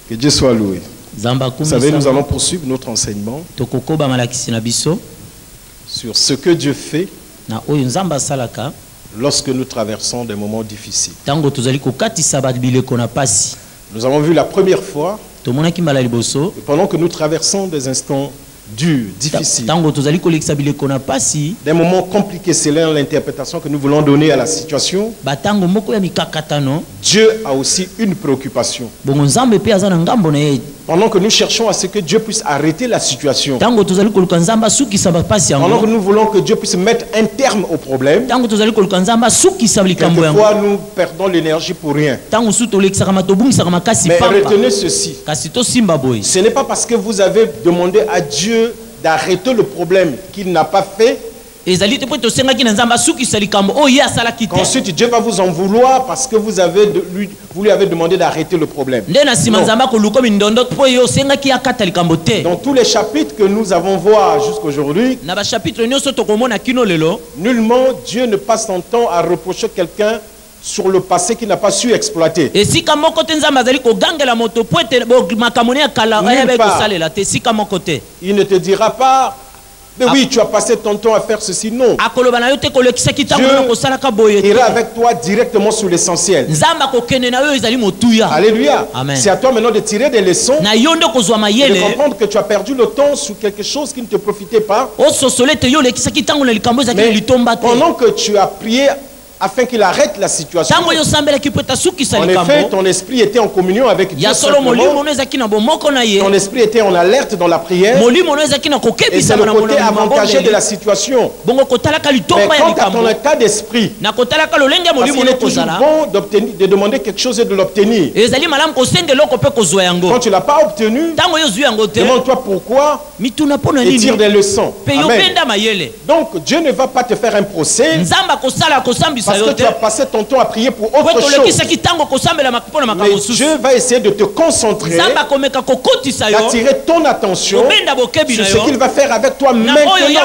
Que Dieu soit loué. Vous savez, nous allons poursuivre notre enseignement sur ce que Dieu fait lorsque nous traversons des moments difficiles. Nous avons vu la première fois que pendant que nous traversons des instants durs, difficiles, des moments compliqués, c'est l'interprétation que nous voulons donner à la situation, Dieu a aussi une préoccupation. Pendant que nous cherchons à ce que Dieu puisse arrêter la situation, pendant que nous voulons que Dieu puisse mettre un terme au problème, quelquefois nous perdons l'énergie pour rien. Mais retenez ceci, ce n'est pas parce que vous avez demandé à Dieu d'arrêter le problème qu'il n'a pas fait qu'ensuite Dieu va vous en vouloir parce que vous lui avez demandé d'arrêter le problème. Dans tous les chapitres que nous avons voir jusqu'aujourd'hui, nullement Dieu ne passe son temps à reprocher quelqu'un sur le passé qu'il n'a pas su exploiter. Il ne te dira pas, mais oui, tu as passé ton temps à faire ceci. Non. Dieu ira avec toi directement sur l'essentiel. Alléluia. C'est à toi maintenant de tirer des leçons et de comprendre que tu as perdu le temps sur quelque chose qui ne te profitait pas. Mais pendant que tu as prié afin qu'il arrête la situation, en effet, ton esprit était en communion avec Dieu. Ton esprit était en alerte dans la prière. Et c'est le côté avantageux de la situation. Mais quant à ton état d'esprit, parce qu'il est toujours bon de demander quelque chose et de l'obtenir. Quand tu ne l'as pas obtenu, demande-toi pourquoi et tire des leçons. Amen. Donc Dieu ne va pas te faire un procès parce que tu as passé ton temps à prier pour autre chose. Mais Dieu va essayer de te concentrer, d'attirer ton attention sur ce qu'il va faire avec toi maintenant. Et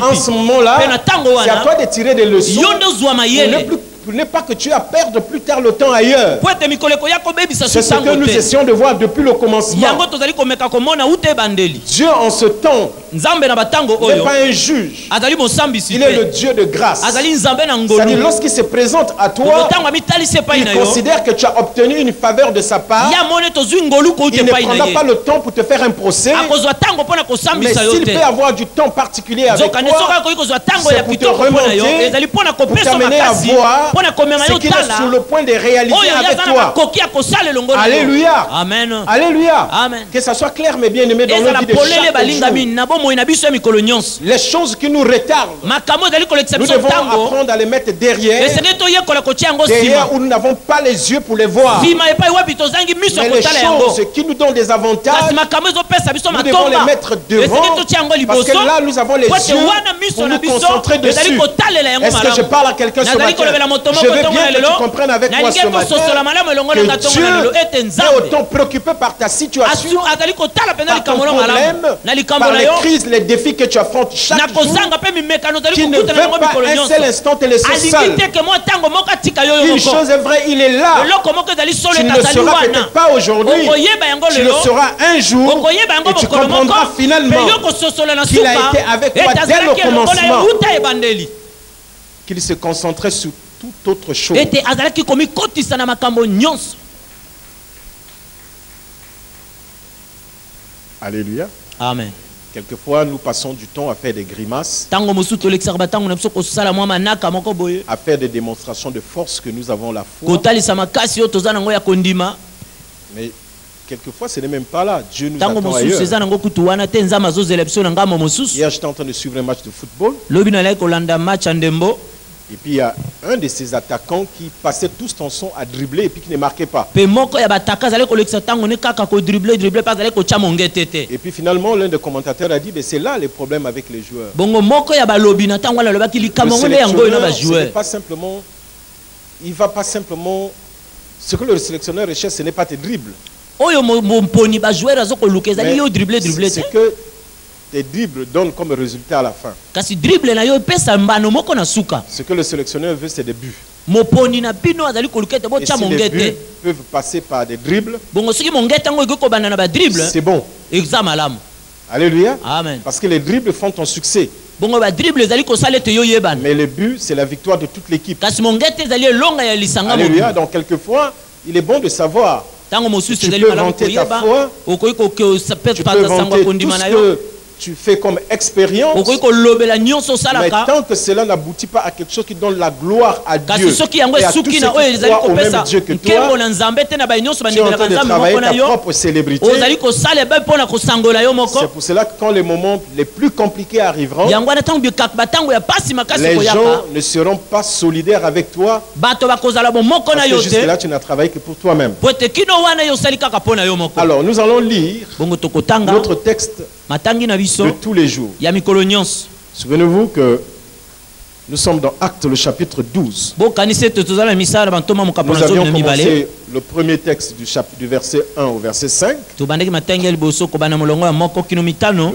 en ce moment-là, c'est à toi de tirer des leçons pour ne pas que tu as perdre plus tard le temps ailleurs. C'est ce que nous essayons de voir depuis le commencement. Dieu en ce temps n'est pas un juge. Il est le Dieu de grâce. C'est-à-dire lorsqu'il se présente à toi, il considère que tu as obtenu une faveur de sa part. Il ne prendra pas le temps pour te faire un procès. Mais s'il peut avoir du temps particulier avec toi, c'est pour te remonter, pour t'amener à voir ce qu'il est sur le point de réaliser avec toi. Alléluia. Amen. Alléluia. Amen. Que ça soit clair, mes bien-aimés, dans nos vies de chaque jour. Les choses qui nous retardent, nous devons apprendre à les mettre derrière où nous n'avons pas les yeux pour les voir. Mais les choses qui nous donnent des avantages, nous devons les mettre devant, parce que là nous avons les yeux pour nous concentrer dessus. Est-ce que je parle à quelqu'un ce matin? Je veux bien que tu comprennes avec moi ce matin que Dieu est autant préoccupé par ta situation, par ton problème, par les crises, les défis que tu affrontes chaque jour, qui ne veut pas un seul instant te laisser seul. Une chose est vraie, il est là. Tu ne le seras peut-être pas aujourd'hui, tu le seras un jour et tu comprendras finalement qu'il a été avec toi dès le commencement, qu'il se concentrait sur toute autre chose. Alléluia. Amen. Quelquefois, nous passons du temps à faire des grimaces, à faire des démonstrations de force que nous avons la foi. Mais quelquefois, ce n'est même pas là. Dieu nous attend ailleurs. Hier, j'étais en train de suivre un match de football. Et puis il y a un de ces attaquants qui passait tout son temps à dribbler et puis qui ne marquait pas. Et puis finalement, l'un des commentateurs a dit, c'est là les problèmes avec les joueurs. Le sélectionneur, ce n'est pas simplement, il va pas simplement, ce que le sélectionneur recherche, ce n'est pas tes dribbles. Mais c'est que tes dribbles donnent comme résultat à la fin. Ce que le sélectionneur veut, c'est des buts. Et si les buts peuvent passer par des dribbles, c'est bon. Alléluia. Amen. Parce que les dribbles font ton succès. Mais le but, c'est la victoire de toute l'équipe. Alléluia. Donc quelquefois, il est bon de savoir que tu peux vanter ta foi, tu peux vanter tout ce que tu fais comme expérience, mais tant que cela n'aboutit pas à quelque chose qui donne la gloire à Dieu et à tous ceux qui croient au même Dieu que toi, tu es en train de travailler ta propre célébrité. C'est pour cela que quand les moments les plus compliqués arriveront, les gens ne seront pas solidaires avec toi parce que jusque-là tu n'as travaillé que pour toi-même. Alors nous allons lire notre texte de tous les jours. Souvenez-vous que nous sommes dans Actes le chapitre 12. Nous avions commencé le premier texte du verset 1 au verset 5. Le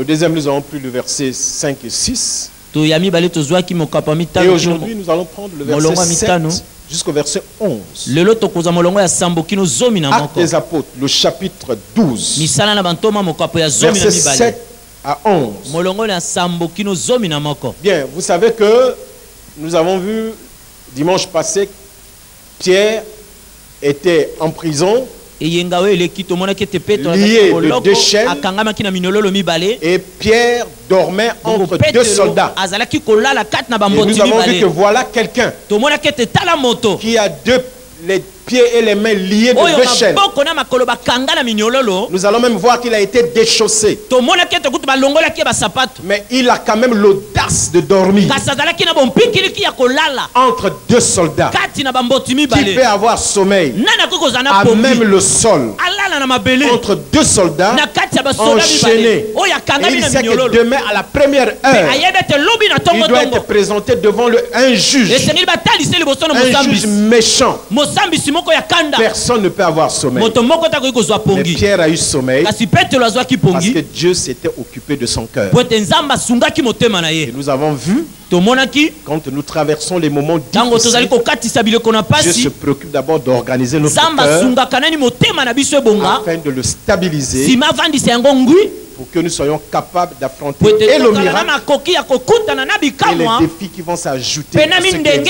deuxième, nous avons pris le verset 5 et 6. Et aujourd'hui, nous allons prendre le verset 7 jusqu'au verset 11. Actes des apôtres, le chapitre 12. Verset 7 à 11. Bien, vous savez que nous avons vu dimanche passé, Pierre était en prison, lié de deux chaînes, et Pierre dormait entre deux soldats. Et nous avons vu que voilà quelqu'un qui a les pieds et les mains liés de deux chaînes. Nous allons même voir qu'il a été déchaussé. Mais il a quand même l'audace de dormir entre deux soldats. Qui peut avoir sommeil à même le sol entre deux soldats enchaînés. Et il sait que demain à la première heure, il doit être présenté devant un juge. Un juge méchant. Personne ne peut avoir sommeil. Mais Pierre a eu sommeil parce que Dieu s'était occupé de son cœur. Et nous avons vu, quand nous traversons les moments difficiles, Dieu se préoccupe d'abord d'organiser notre cœur afin de le stabiliser pour que nous soyons capables d'affronter et le miracle et les défis qui vont s'ajouter à ce qui existe.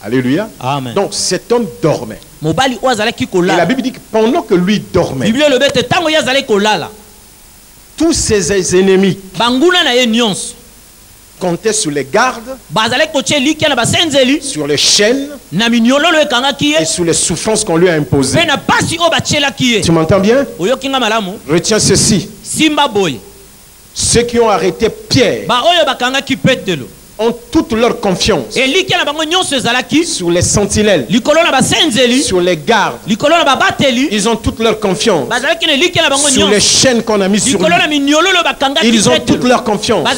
Alléluia. Amen. Donc cet homme dormait. Et la Bible dit que pendant que lui dormait, tous ses ennemis comptaient sur les gardes, sur les chaînes et sur les souffrances qu'on lui a imposées. Tu m'entends bien? Retiens ceci. Ceux qui ont arrêté Pierre ont toute leur confiance sur les sentinelles, sur les gardes. Ils ont toute leur confiance sur les chaînes qu'on a mises sur lui. Ils ont toute leur confiance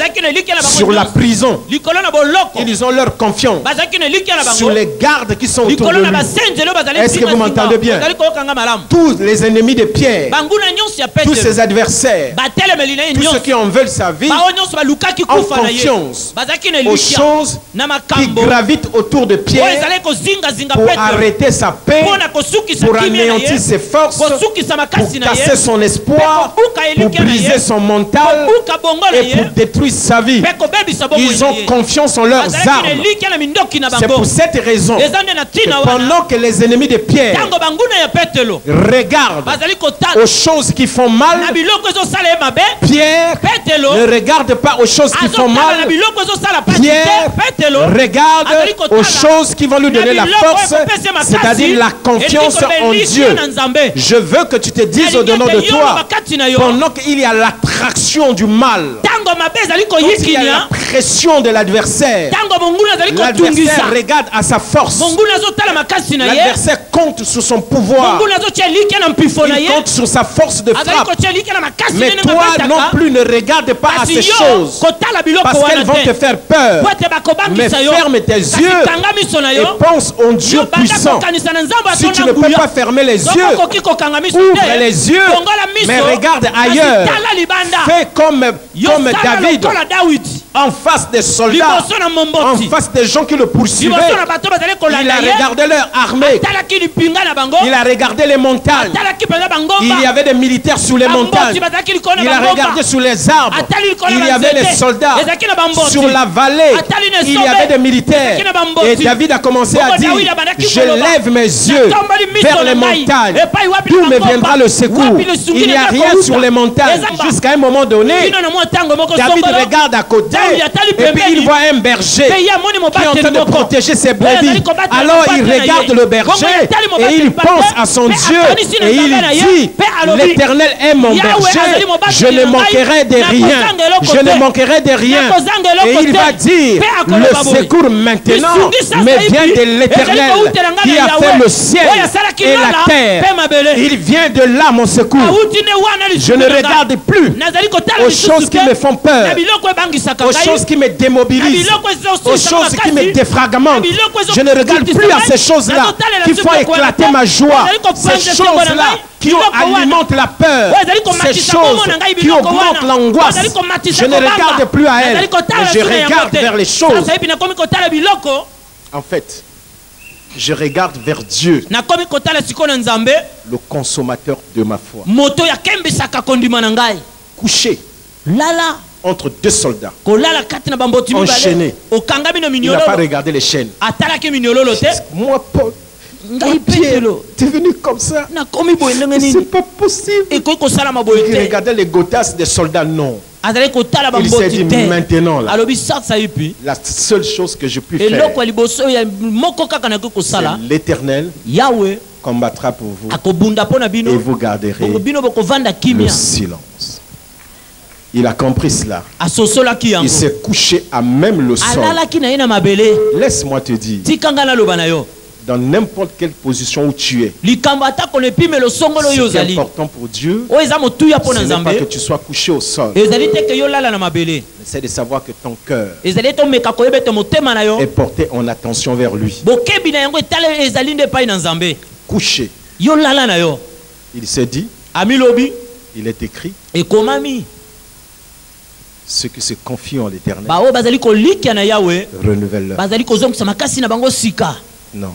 sur la prison. Ils ont leur confiance sur les gardes qui sont autour de lui. Est-ce que vous m'entendez bien? Tous les ennemis de Pierre, tous ses adversaires, tous ceux qui en veulent sa vie, ont confiance aux choses qui gravitent autour de Pierre pour arrêter sa paix, pour anéantir ses forces, pour casser son espoir, pour briser son mental et pour détruire sa vie. Ils ont confiance en leurs armes. C'est pour cette raison que pendant que les ennemis de Pierre regardent aux choses qui font mal, Pierre ne regarde pas aux choses qui font mal. Pierre regarde aux choses qui vont lui donner la force, c'est-à-dire la confiance en Dieu. Je veux que tu te dises au-dedans de toi, pendant qu'il y a l'attraction du mal, quand il y a la pression de l'adversaire, l'adversaire regarde à sa force, l'adversaire compte sur son pouvoir, il compte sur sa force de frappe. Mais toi non plus ne regarde pas à ces choses, parce qu'elles vont te faire peur. Mais ferme tes yeux et pense au Dieu puissant. Si tu ne peux pas fermer les yeux, ouvre les yeux, mais regarde ailleurs. Fais comme David. en face des soldats, en face des gens qui le poursuivaient. Il a regardé leur armée. Il a regardé les montagnes. Il y avait des militaires sous les montagnes. Il a regardé sous les arbres. Il y avait les soldats. Sur la vallée, il y avait des militaires. Et David a commencé à dire, je lève mes yeux vers les montagnes. D'où me viendra le secours? Il n'y a rien sur les montagnes. Jusqu'à un moment donné, David regarde à côté et puis il voit un berger qui est en train de protéger ses brebis. Alors il regarde le berger et il pense à son Dieu et il dit, l'Éternel est mon berger, je ne manquerai de rien. Je ne manquerai de rien. Et il va dire, le secours maintenant me vient de l'Éternel qui a fait le ciel et la terre. Il vient de là mon secours. Je ne regarde plus aux choses qui me font peur, aux choses qui me démobilisent, aux choses qui me défragmentent. Je ne regarde plus à ces choses-là qui font éclater ma joie, ces choses-là qui alimentent la peur, ces choses qui augmentent l'angoisse. Je ne regarde plus à elles, mais je regarde vers les choses. En fait, je regarde vers Dieu, le consommateur de ma foi. Couché entre deux soldats, enchaîné. Il n'a pas regardé les chaînes. Moi, Paul, tu es venu comme ça. C'est pas possible. Il regardait les godasses des soldats, non. Il s'est dit maintenant là, la seule chose que je puis faire, c'est l'Éternel combattra pour vous et vous garderez le silence. Il a compris cela. Il s'est couché à même le sol. Laisse-moi te dire, dans n'importe quelle position où tu es, ce qui est important pour Dieu, ce n'est pas que tu sois couché au sol, mais c'est de savoir que ton cœur est porté en attention vers lui. Couché. Il s'est dit, il est écrit, ceux qui se confient en l'Éternel renouvellent leur. Non.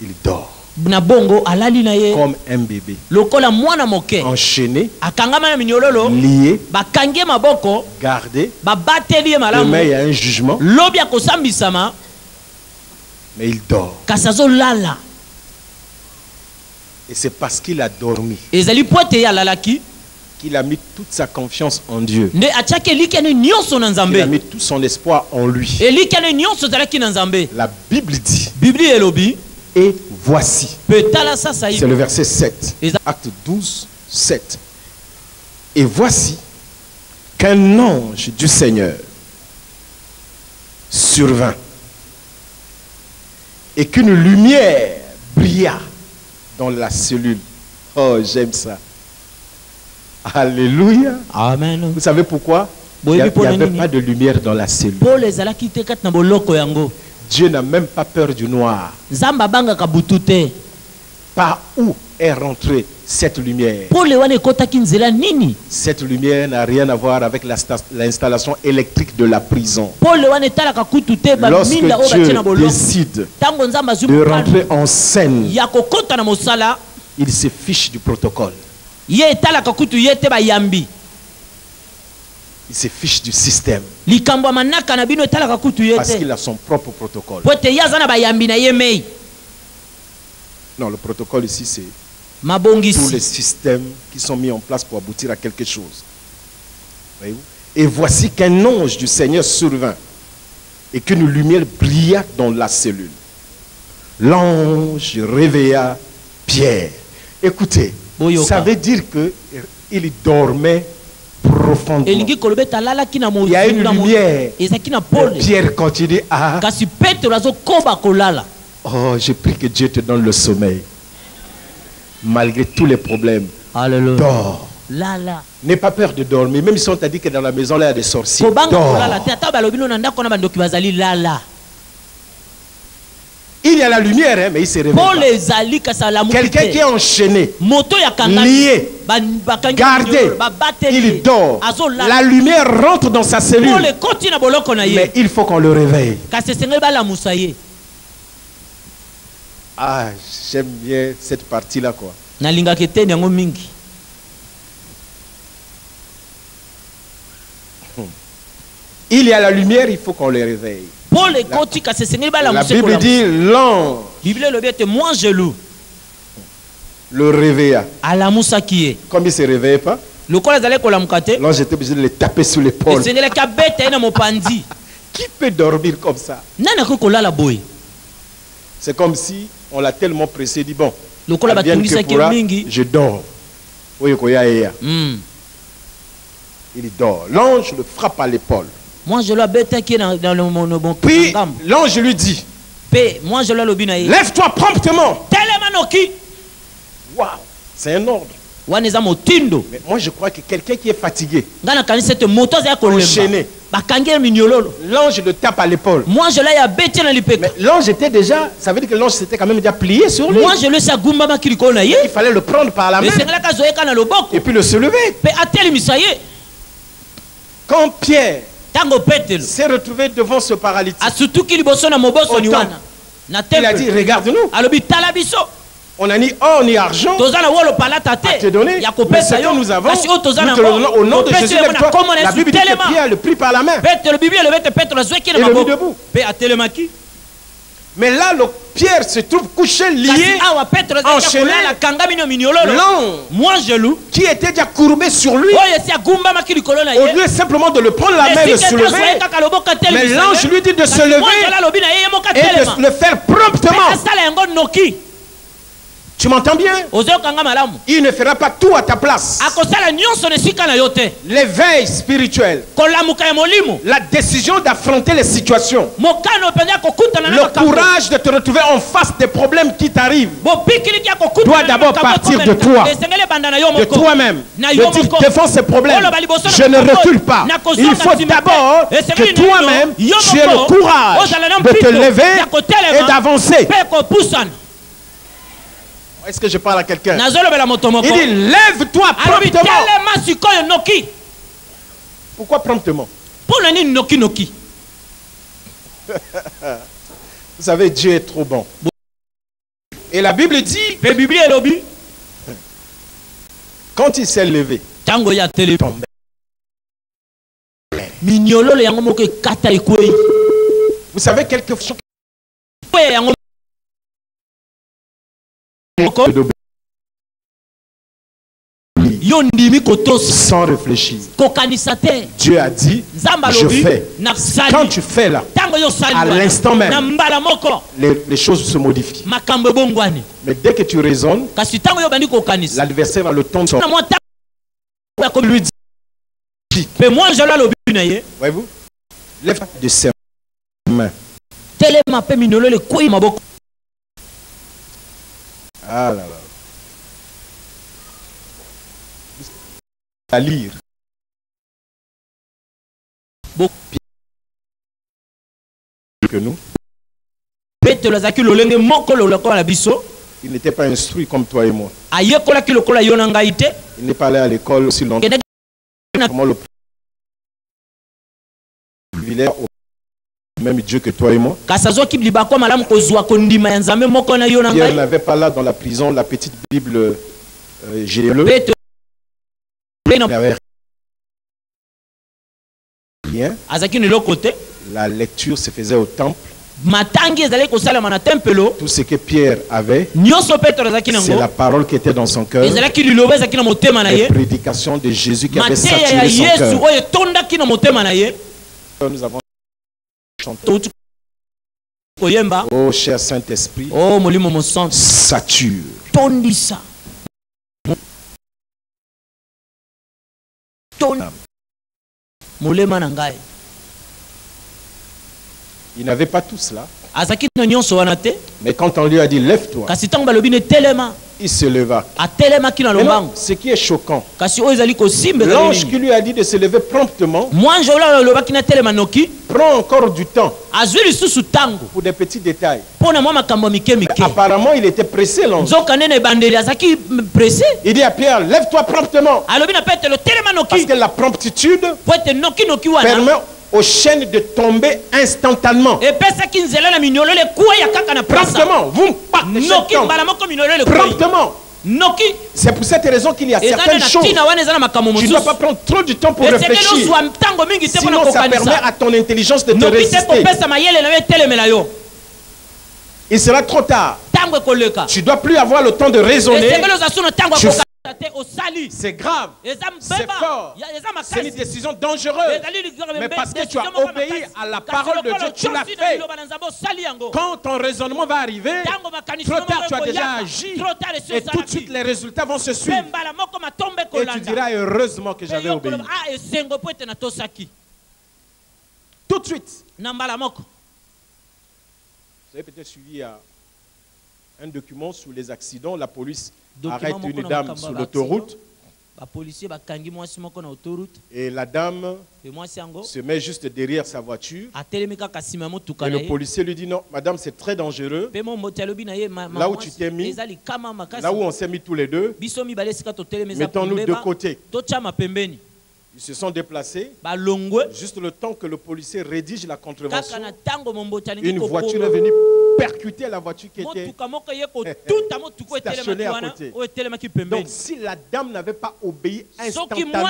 Il dort comme un bébé, enchaîné, lié, gardé. Demain il y a un jugement, mais il dort. Et c'est parce qu'il a dormi qu'il a mis toute sa confiance en Dieu. Il a mis tout son espoir en lui. La Bible dit, et voici. C'est le verset 7. Acte 12, 7. Et voici qu'un ange du Seigneur survint et qu'une lumière brilla dans la cellule. Oh, j'aime ça. Alléluia. Amen. Vous savez pourquoi? Il n'y avait pas de lumière dans la cellule. Dieu n'a même pas peur du noir. Par où est rentrée cette lumière? Cette lumière n'a rien à voir avec l'installation électrique de la prison. Lorsque Dieu décide de rentrer en scène, il se fiche du protocole. Il se fiche du système. Parce qu'il a son propre protocole. Non, le protocole ici, c'est tous les systèmes qui sont mis en place pour aboutir à quelque chose. Voyez-vous? Et voici qu'un ange du Seigneur survint et qu'une lumière brilla dans la cellule. L'ange réveilla Pierre. Écoutez, ça veut dire qu'il dormait profondément. Il y a une lumière. Pierre continue à... Oh, je prie que Dieu te donne le sommeil. Malgré tous les problèmes. Alléluia. Dors. N'aie pas peur de dormir. Même si on t'a dit que dans la maison là il y a des sorciers. Dors. Il y a la lumière, hein, mais il se réveille pas. Quelqu'un qui est enchaîné, lié, gardé, il dort. La lumière rentre dans sa cellule, mais il faut qu'on le réveille. Ah, j'aime bien cette partie-là, quoi. Il y a la lumière, il faut qu'on le réveille. La Bible dit l'ange le réveilla. Comme il ne se réveillait pas, l'ange était obligé de le taper sur l'épaule. Qui peut dormir comme ça? C'est comme si on l'a tellement pressé, dit bon, je dors. Il dort. L'ange le frappe à l'épaule. Puis l'ange lui dit, lève-toi promptement. Waouh, c'est un ordre. Mais moi je crois que quelqu'un qui est fatigué, enchaîné, l'ange le tape à l'épaule. Mais l'ange était déjà, ça veut dire que l'ange s'était quand même déjà plié sur lui. Il fallait le prendre par la main et puis le se lever. Quand Pierre s'est retrouvé devant ce paralytique, il a dit, regarde-nous. On a ni or ni argent à te donner, mais ce que nous avons, nous te le donnons au nom de Jésus. La Bible dit que Pierre le prit par la main et le mit debout. Mais là, Pierre se trouve couché, lié, enchaîné. L'ange qui était déjà courbé sur lui, au lieu simplement de le prendre la main et de se lever, mais l'ange lui dit de se lever et de le faire promptement. Tu m'entends bien? Il ne fera pas tout à ta place. L'éveil spirituel, la décision d'affronter les situations, le courage de te retrouver en face des problèmes qui t'arrivent doit d'abord partir de toi, de toi-même. De dire devant ces problèmes, je ne recule pas. Il faut d'abord que toi-même tu aies le courage de te lever et d'avancer. Est-ce que je parle à quelqu'un? Il dit, lève-toi promptement. Pourquoi promptement? Vous savez, Dieu est trop bon. Et la Bible dit, quand il s'est levé, vous savez quelque chose sans réfléchir. Dieu a dit, je fais. Quand tu fais là, à l'instant même, les choses se modifient. Mais dès que tu raisonnes, l'adversaire a le temps de sortir. Lui dit, voyez-vous, lève de ses mains. Ah là là. À lire. Que nous. Il n'était pas instruit comme toi et moi. Il n'est pas allé à l'école aussi longtemps. Comment le privilège au même Dieu que toi et moi. Pierre n'avait pas là dans la prison la petite Bible Généreuse. Il n'avait rien. La lecture se faisait au temple. Tout ce que Pierre avait, c'est la parole qui était dans son cœur. Les prédications de Jésus qui avait saturé son cœur. Nous avons chanté. Oh cher Saint-Esprit, sature. Il n'avait pas tout cela. Mais quand on lui a dit lève-toi, Il se leva. Maintenant, ce qui est choquant, l'ange qui lui a dit de se lever promptement prend encore du temps pour des petits détails. Mais apparemment, il était pressé, l'ange. Il dit à Pierre, lève-toi promptement. Parce que la promptitude permet aux chaînes de tomber instantanément. Promptement, vous partez promptement. C'est pour cette raison qu'il y a certaines choses. Tu ne dois pas prendre trop de temps pour réfléchir. Sinon, ça permet à ton intelligence de te résister. Il sera trop tard. Tu ne dois plus avoir le temps de raisonner. C'est grave, c'est fort, c'est une décision dangereuse. Mais parce que tu as obéi à la parole de Dieu, tu l'as fait. Quand ton raisonnement va arriver, trop tard tu as déjà agi. Et tout de suite les résultats vont se suivre. Et tu diras heureusement que j'avais obéi. Tout de suite. Vous avez peut-être suivi un document sur les accidents. La police arrête une dame sur l'autoroute. Et la dame se met juste derrière sa voiture. Et le policier lui dit non, madame, c'est très dangereux. Là où tu t'es mis, là où on s'est mis tous les deux, mettons-nous de côté. Ils se sont déplacés. Juste le temps que le policier rédige la contravention, une voiture est venue percuter la voiture qui était stationnée à côté. Donc si la dame n'avait pas obéi instantanément,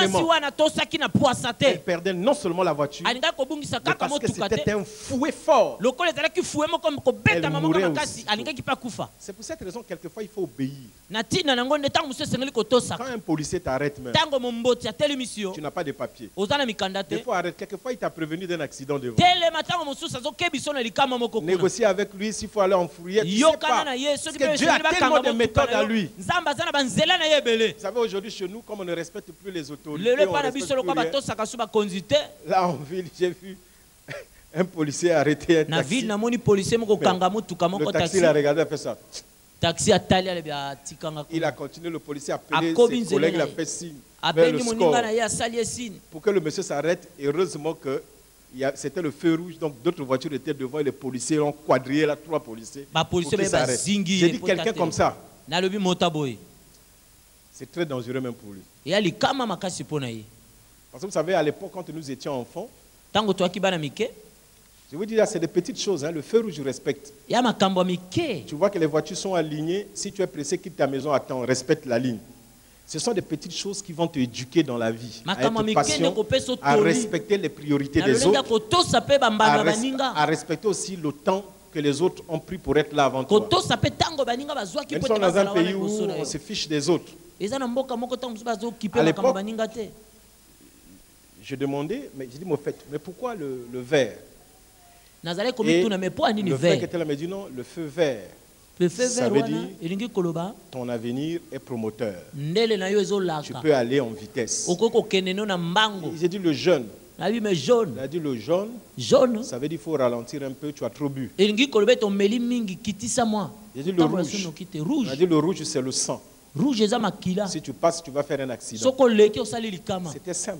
elle perdait non seulement la voiture, mais parce que c'était un fouet fort, elle mourrait aussi. C'est pour cette raison quelquefois il faut obéir. Quand un policier t'arrête même, tu n'as pas de papier. Il faut arrêter. Quelquefois il t'a prévenu d'un accident de voie. Négocier avec lui s'il faut aller en fourrière, tu sais pas. Parce que Dieu a tellement de méthodes à lui. Vous savez, aujourd'hui chez nous, comme on ne respecte plus les autorités, on respecte plus rien. Là en ville, j'ai vu un policier arrêter un taxi. Le taxi l'a regardé, a fait ça. Il a continué, le policier a appelé ses collègues, il a fait signe vers le score pour que le monsieur s'arrête. Heureusement que c'était le feu rouge, donc d'autres voitures étaient devant et les policiers ont quadrillé là, 3 policiers pour qu'ils s'arrêtent. J'ai dit quelqu'un comme ça, c'est très dangereux même pour lui. Parce que vous savez, à l'époque, quand nous étions enfants, je vous dis là, c'est des petites choses, hein. Le feu rouge, je respecte. Tu vois que les voitures sont alignées. Si tu es pressé, quitte ta maison, attends, respecte la ligne. Ce sont des petites choses qui vont te éduquer dans la vie. À être patient, à respecter les priorités des autres, à respecter aussi le temps que les autres ont pris pour être là avant toi. Nous sommes dans un pays où on se fiche des autres. À l'époque, je demandais, mais je dis, mais pourquoi le vert? Et le frère qui était là me dit non, le feu vert, ça veut dire ton avenir est promoteur. Tu peux aller en vitesse. J'ai dit le jaune. Il a dit le jaune, ça veut dire qu'il faut ralentir un peu, tu as trop bu. J'ai dit le rouge. Il a dit le rouge, c'est le sang. Si tu passes, tu vas faire un accident. C'était simple.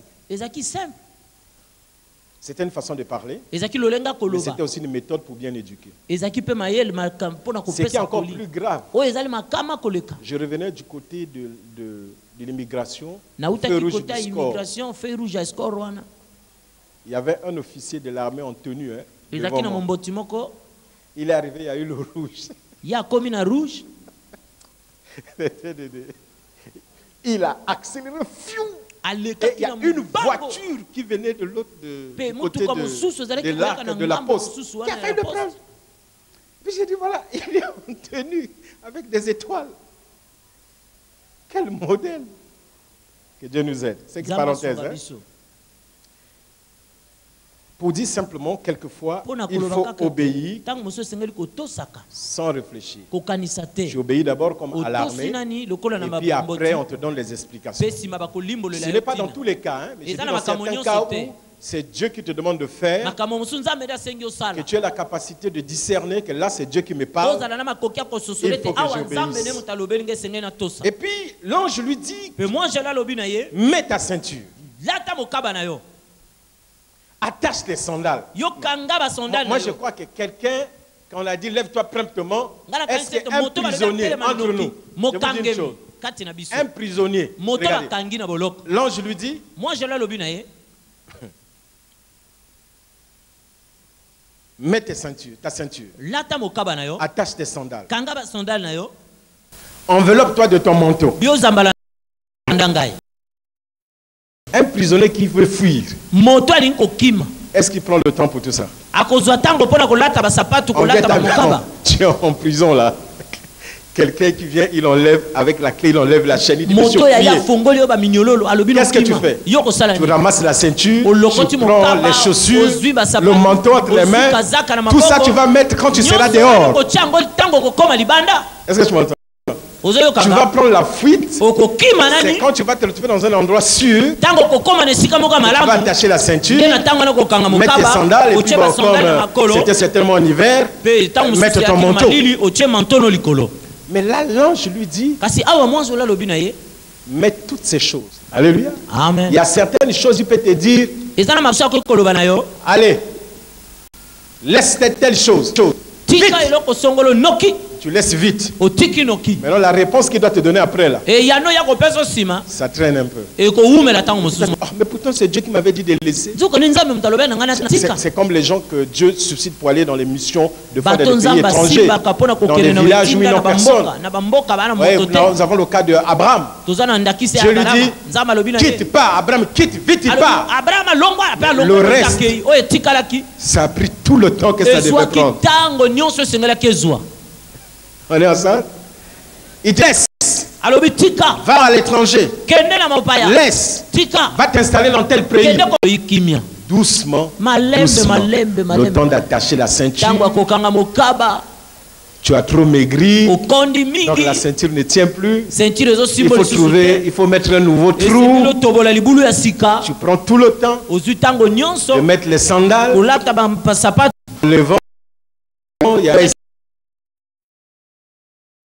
C'était une façon de parler, mais c'était aussi une méthode pour bien éduquer. Ce qui est encore plus grave, je revenais du côté de l'immigration, feu rouge du score. Il y avait un officier de l'armée en tenue. Devant moi. Il est arrivé, il y a eu le rouge. Il a accéléré, fiou. Et il y a une voiture qui venait de l'autre côté de l'arc de la poste qui a fait le prendre. Puis j'ai dit voilà, il est en tenue avec des étoiles. Quel modèle. Que Dieu nous aide. C'est une parenthèse. Hein? Pour dire simplement, quelquefois, il faut obéir sans réfléchir. Tu obéis d'abord comme à l'armée, et puis après, on te donne les explications. Ce n'est pas dans tous les cas, hein, mais c'est dans certains cas où c'est Dieu qui te demande de faire, que tu aies la capacité de discerner que là c'est Dieu qui me parle, il faut que j'obéisse. Et puis l'ange lui dit, mets ta ceinture, attache tes sandales. Moi je crois que quelqu'un, quand on a dit lève-toi promptement, est-ce qu'un prisonnier entre nous, je vous dis une chose, un prisonnier, regardez, l'ange lui dit, mets ta ceinture, attache tes sandales, enveloppe-toi de ton manteau. Un prisonnier qui veut fuir, est-ce qu'il prend le temps pour tout ça? On est tu es en prison là. Quelqu'un qui vient, il enlève avec la clé, il enlève la chaîne, il dit monsieur, qu'est-ce que tu fais? Tu ramasses la ceinture, tu prends les chaussures, le manteau entre les mains, tout ça tu vas mettre quand tu seras dehors. Est-ce que tu m'entends? Tu vas prendre la fuite, c'est quand tu vas te retrouver dans un endroit sûr, tu vas attacher la ceinture, mettre tes sandales et puis comme c'était certainement en hiver, mettre ton manteau. Mais là, l'ange lui dit, mets toutes ces choses. Alléluia. Amen. Il y a certaines choses, il peut te dire, allez, laisse telle chose. Vite. Tu laisses vite. Maintenant, la réponse qu'il doit te donner après, là, ça traîne un peu. Mais pourtant, c'est Dieu qui m'avait dit de laisser. C'est comme les gens que Dieu suscite pour aller dans les missions de faire des pays étrangers, dans des villages où il n'y a personne. Ouais, nous avons le cas d'Abraham. Dieu lui dit, quitte pas, Abraham, quitte, vite, il part. Le reste, ça a pris tout le temps que ça devait prendre. On est ensemble? Il te laisse. Va à l'étranger. Laisse. Va t'installer dans tel pays. Doucement. Le temps d'attacher la ceinture. Tu as trop maigri. Donc la ceinture ne tient plus. Il faut mettre un nouveau trou. Tu prends tout le temps de mettre les sandales. Le vent.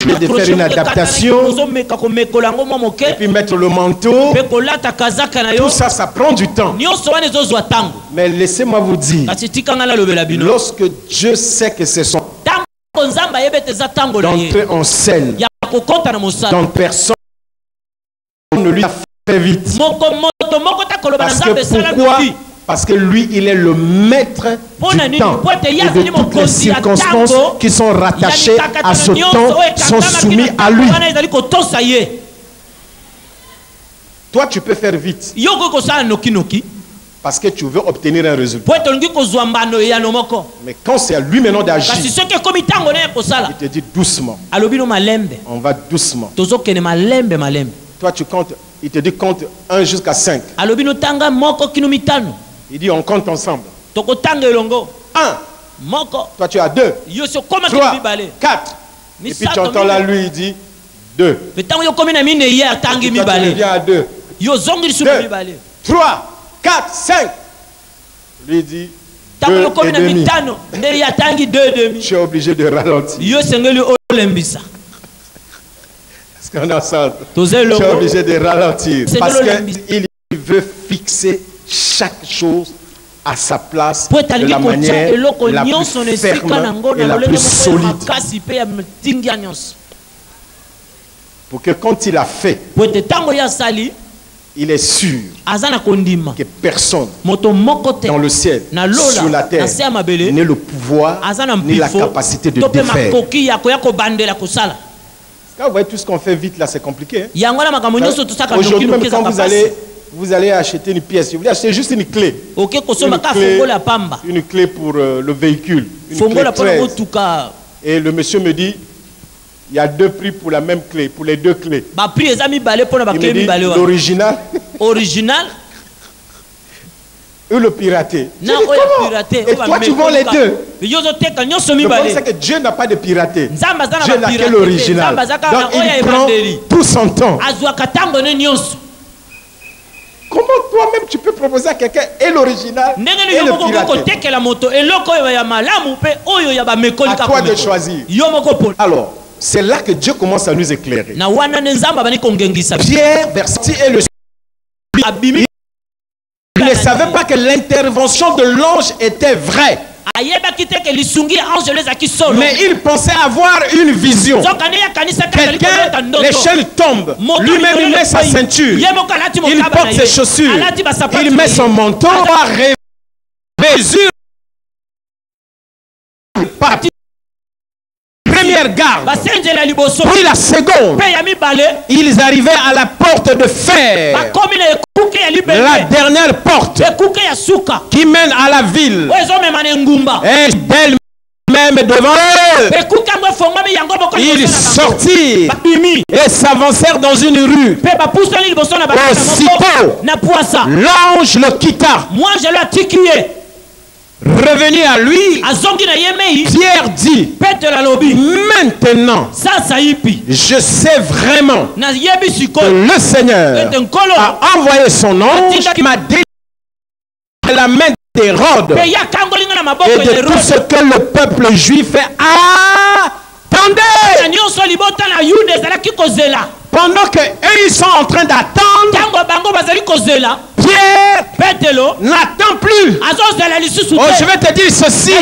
Il y a de faire une adaptation et puis mettre le manteau, tout ça, ça prend du temps. Mais laissez-moi vous dire, lorsque Dieu sait que c'est son d'entrer en scène, dans personne ne lui a fait vite. Parce que pourquoi? Parce que lui, il est le maître du temps et de toutes les circonstances qui sont rattachées à ce temps sont soumis à lui. Toi, tu peux faire vite parce que tu veux obtenir un résultat. Mais quand c'est à lui maintenant d'agir, il te dit doucement. On va doucement. Toi, tu comptes, il te dit compte 1 jusqu'à 5. Il dit on compte ensemble. 1. Toi tu as 2. 3, 4. Et puis tu entends là lui il dit 2. Et puis toi tu reviens à 2. 3, 4, 5. Lui il dit 2,5. Tu es obligé de ralentir. Est-ce qu'on est ensemble? Tu es obligé de ralentir. Parce qu'il veut fixer chaque chose à sa place de la manière la plus ferme et la plus solide. Pour que quand il a fait, il est sûr que personne dans le ciel, sur la terre, n'ait le pouvoir ni la capacité de défaire. Quand vous voyez tout ce qu'on fait vite là, c'est compliqué. Hein? Aujourd'hui, même quand vous allez acheter une pièce, vous voulez acheter juste une clé. Une clé pour le véhicule. Une clé 13. Et le monsieur me dit, il y a 2 prix pour la même clé, pour les 2 clés. Il me dit l'original. Ou le piraté. Et toi tu vends les 2. Le problème c'est que Dieu n'a pas de piraté. Dieu n'a que l'original. Donc il prend tout son temps. Comment toi-même tu peux proposer à quelqu'un et l'original et le piraté? À toi de choisir. Alors, c'est là que Dieu commence à nous éclairer. Pierre, verset et le il ne savait pas que l'intervention de l'ange était vraie. Mais il pensait avoir une vision. Quelqu'un, l'échelle tombe. Lui-même, il met sa ceinture. Il porte ses chaussures. Il met son manteau. Première garde. Puis la seconde. Ils arrivaient à la porte de fer. La dernière porte qui mène à la ville. Et d'elle-même devant eux, ils sortirent et s'avancèrent dans une rue. Aussitôt, l'ange le quitta. Revenu à lui, Pierre dit, maintenant, je sais vraiment que le Seigneur a envoyé son ange qui m'a délivré de la main d'Hérode et de tout ce que le peuple juif fait. Attendez! Pendant que eux ils sont en train d'attendre, Pierre n'attend plus. Oh, je vais te dire ceci.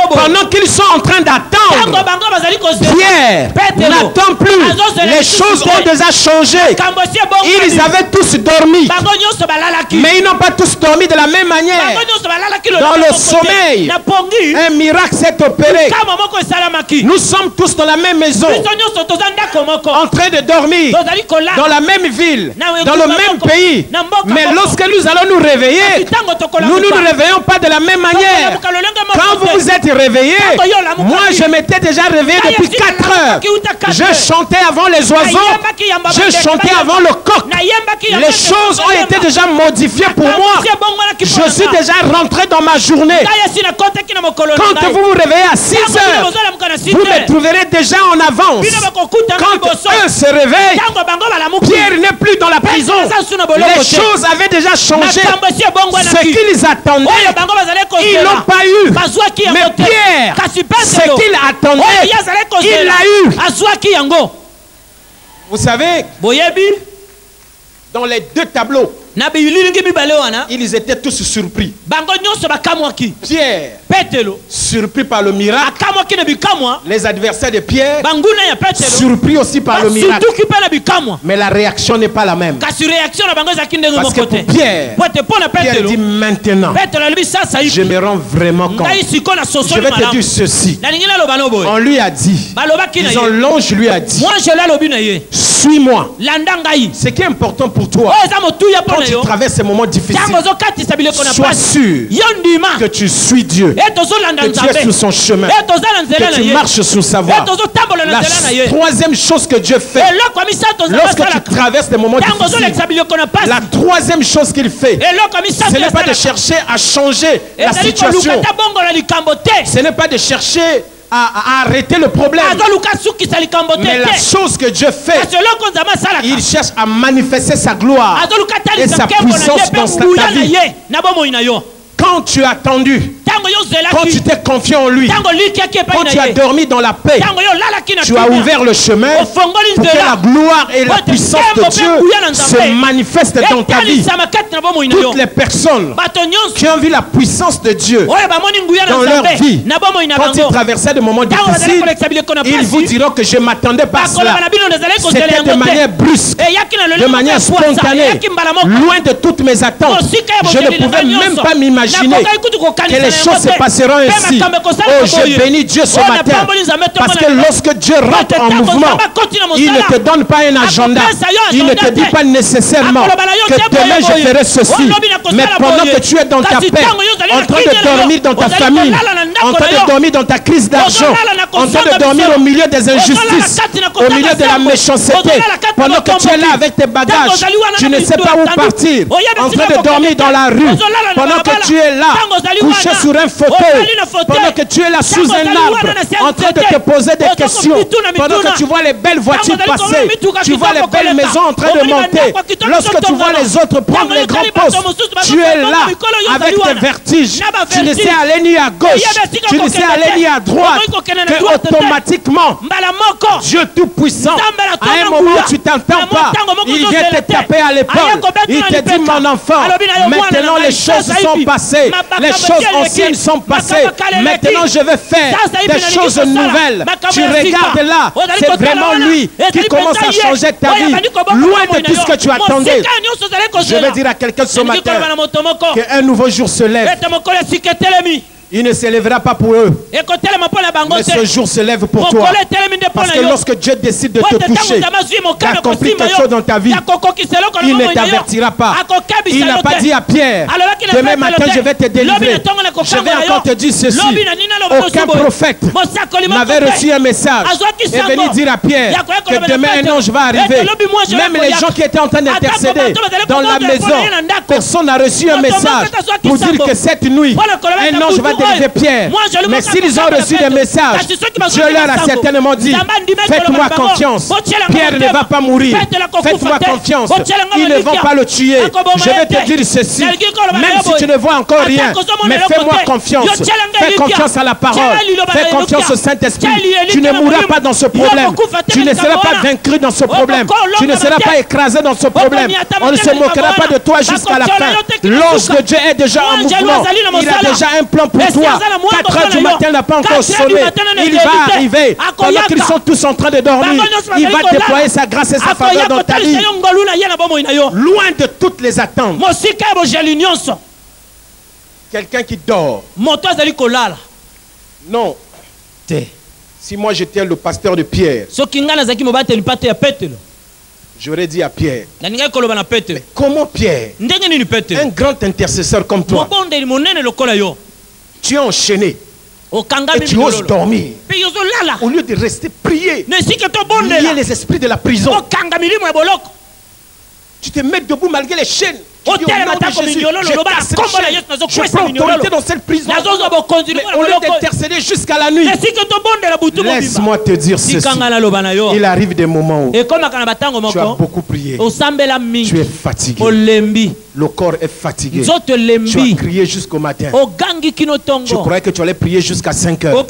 Pendant qu'ils sont en train d'attendre, Pierre n'attend plus. Les choses ont déjà changé. Ils avaient tous dormi. Mais ils n'ont pas tous dormi de la même manière. Dans le sommeil, un miracle s'est opéré. Nous sommes tous dans la même maison, en train de dormir, dans la même ville, dans le même pays. Mais lorsque nous allons nous réveiller, nous ne nous réveillons pas de la même manière. Quand vous vous êtes réveillés, moi je m'étais déjà réveillé depuis 4 heures. Je chantais avant les oiseaux, je chantais avant le coq. Les choses ont été déjà modifiées pour moi. Je suis déjà rentré dans ma journée. Quand vous vous réveillez à 6 heures, vous me trouverez déjà en avance. Quand eux se réveillent, Pierre n'est plus dans la prison. Les choses avaient déjà changé. Ce qu'ils attendaient, ils n'ont pas eu. Mais Pierre, ce qu'il attendait, il l'a eu. Vous savez, dans les 2 tableaux, ils étaient tous surpris. Pierre, surpris par le miracle. Les adversaires de Pierre, surpris aussi par le miracle. Mais la réaction n'est pas la même. Parce que pour Pierre, Pierre dit maintenant, je me rends vraiment compte. Je vais te dire ceci. On lui a dit, disons, l'ange lui a dit, suis-moi. Ce qui est important pour toi, quand tu traverses ces moments difficiles, sois sûr que tu suis Dieu, que tu es sur son chemin, que tu marches sur sa voie. La 3e chose que Dieu fait lorsque tu traverses des moments difficiles, la 3e chose qu'il fait, ce n'est pas de chercher à changer la situation, ce n'est pas de chercher à arrêter le problème. Mais la chose que Dieu fait, il cherche à manifester sa gloire et sa puissance dans ta vie. Quand tu as attendu, quand tu t'es confié en lui, quand tu as dormi dans la paix, tu as ouvert le chemin pour que la gloire et la puissance de Dieu se manifestent dans ta vie. Toutes les personnes qui ont vu la puissance de Dieu dans leur vie, quand ils traversaient des moments difficiles, ils vous diront que je ne m'attendais pas à cela. C'était de manière brusque, de manière spontanée, loin de toutes mes attentes. Je ne pouvais même pas m'imaginer que les choses se passeront ainsi. Oh, je bénis Dieu ce matin, parce que lorsque Dieu rentre en mouvement, il ne te donne pas un agenda, il ne te dit pas nécessairement que demain je ferai ceci, mais pendant que tu es dans ta paix, en train de dormir dans ta famille, en train de dormir dans ta crise d'argent, en train de dormir au milieu des injustices, au milieu de la méchanceté, pendant que tu es là avec tes bagages, tu ne sais pas où partir, en train de dormir dans la rue, pendant que tu es là, couché sur un fauteuil, pendant que tu es là sous un arbre, en train de te poser des questions, pendant que tu vois les belles voitures passer, tu vois les belles maisons en train de monter, lorsque tu vois les autres prendre les grands postes, tu es là avec tes vertiges, tu ne sais aller ni à gauche, tu ne sais aller ni à droite, que automatiquement, Dieu Tout-Puissant, à un moment où tu t'entends pas, il vient te taper à l'épaule, il te dit mon enfant, maintenant les choses sont passées, les choses anciennes sont passées, maintenant je vais faire des choses nouvelles. Tu regardes là, c'est vraiment lui qui commence à changer ta vie, loin de tout ce que tu attendais. Je vais dire à quelqu'un ce matin qu'un nouveau jour se lève. Il ne se lèvera pas pour eux, mais ce jour se lève pour toi. Parce que lorsque Dieu décide de te toucher, d'accomplir quelque chose dans ta vie, il ne t'avertira pas. Il n'a pas dit à Pierre, demain matin je vais te délivrer. Je vais encore te dire ceci. Aucun prophète n'avait reçu un message et venu dire à Pierre que demain un ange va arriver. Même les gens qui étaient en train d'intercéder dans la maison, personne n'a reçu un message pour dire que cette nuit, un ange va délivrer Pierre. Mais s'ils ont reçu des messages, Dieu leur a certainement dit, faites-moi confiance, Pierre ne va pas mourir, faites-moi confiance, ils ne vont pas le tuer. Je vais te dire ceci, même si tu ne vois encore rien, mais fais-moi confiance, fais confiance à la parole, fais confiance au Saint-Esprit. Tu ne mourras pas dans ce problème, tu ne seras pas vaincu dans ce problème, tu ne seras pas écrasé dans ce problème, on ne se moquera pas de toi jusqu'à la fin. L'ange de Dieu est déjà en mouvement, il a déjà un plan pour toi. 4 heures du matin n'a pas encore sonné. Il va arriver. Pendant qu'ils sont tous en train de dormir, il va déployer sa grâce et sa faveur dans ta vie. Loin de toutes les attentes. Quelqu'un qui dort. Non. Si moi j'étais le pasteur de Pierre, j'aurais dit à Pierre, mais comment Pierre, un grand intercesseur comme toi, tu es enchaîné et tu oses dormir au lieu de rester prier, lier les esprits de la prison, tu te mets debout malgré les chaînes. Je prends autorité dans cette prison. Mais au lieu d'intercéder jusqu'à la nuit, laisse-moi te dire ceci. Il arrive des moments où tu as beaucoup prié. Tu es fatigué. Le corps est fatigué. Tu as crié jusqu'au matin. Je croyais que tu allais prier jusqu'à 5 heures.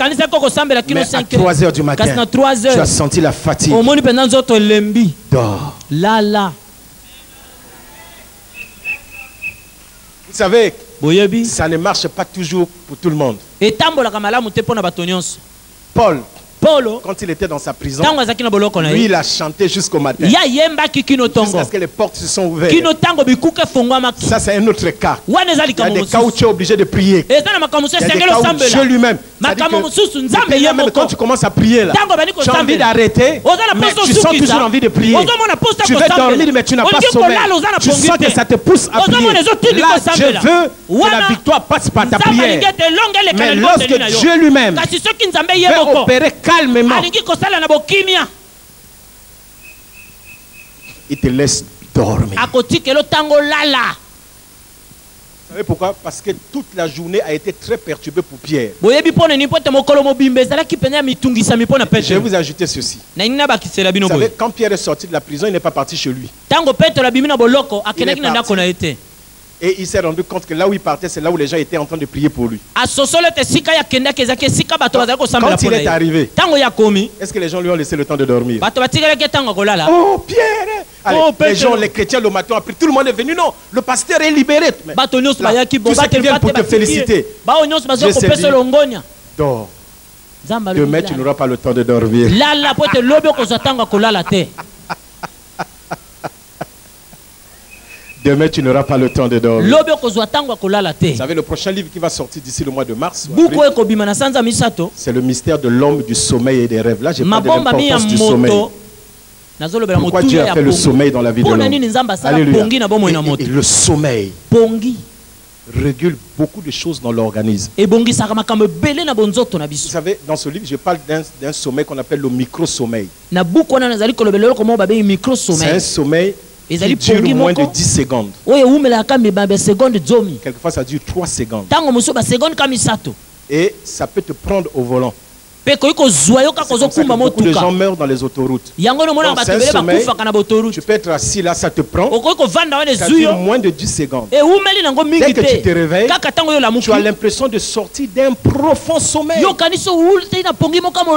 Mais à 3 heures du matin, tu as senti la fatigue. Dors. Vous savez, ça ne marche pas toujours pour tout le monde. Paul, quand il était dans sa prison, lui il a chanté jusqu'au matin. Jusqu'à ce que les portes se sont ouvertes. Ça c'est un autre cas. Il y a des cas où tu es obligé de prier. Il y a des cas où Dieu lui-même. Même quand tu commences à prier là, tu as envie d'arrêter, mais tu sens toujours envie de prier. Tu veux dormir mais tu n'as pas sommeil. Tu sens que ça te pousse à prier. Là, Dieu veut que la victoire passe par ta prière. Mais lorsque Dieu lui-même veut opérer calmement, il te laisse dormir. Vous savez pourquoi? Parce que toute la journée a été très perturbée pour Pierre. Je vais vous ajouter ceci. Vous savez, quand Pierre est sorti de la prison, il n'est pas parti chez lui. Et il s'est rendu compte que là où il partait, c'est là où les gens étaient en train de prier pour lui. Quand il est arrivé, est-ce que les gens lui ont laissé le temps de dormir? Oh Pierre! Allez, les gens, les chrétiens le matin après, tout le monde est venu. Non, le pasteur est libéré. Mais là, tous ceux qui viennent pour te féliciter, je sais dire, dors. Demain, tu n'auras pas le temps de dormir. Demain, tu n'auras pas le temps de dormir. Vous savez, le prochain livre qui va sortir d'ici le mois de mars, c'est le mystère de l'homme, du sommeil et des rêves. Là, j'ai pas de l'importance du sommeil. Pourquoi Dieu a fait le sommeil dans la vie de l'homme? Alléluia. Et le sommeil. régule beaucoup de choses dans l'organisme. Vous savez, dans ce livre, je parle d'un sommeil qu'on appelle le micro-sommeil. C'est un sommeil qui dure moins de 10 secondes. Quelquefois, ça dure 3 secondes. Et ça peut te prendre au volant. Beaucoup de gens meurent dans les autoroutes. Donc, c'est un sommeil, tu peux être assis là, ça te prend. Ça dure moins de 10 secondes. Dès que tu te réveilles, tu as l'impression de sortir d'un profond sommeil. On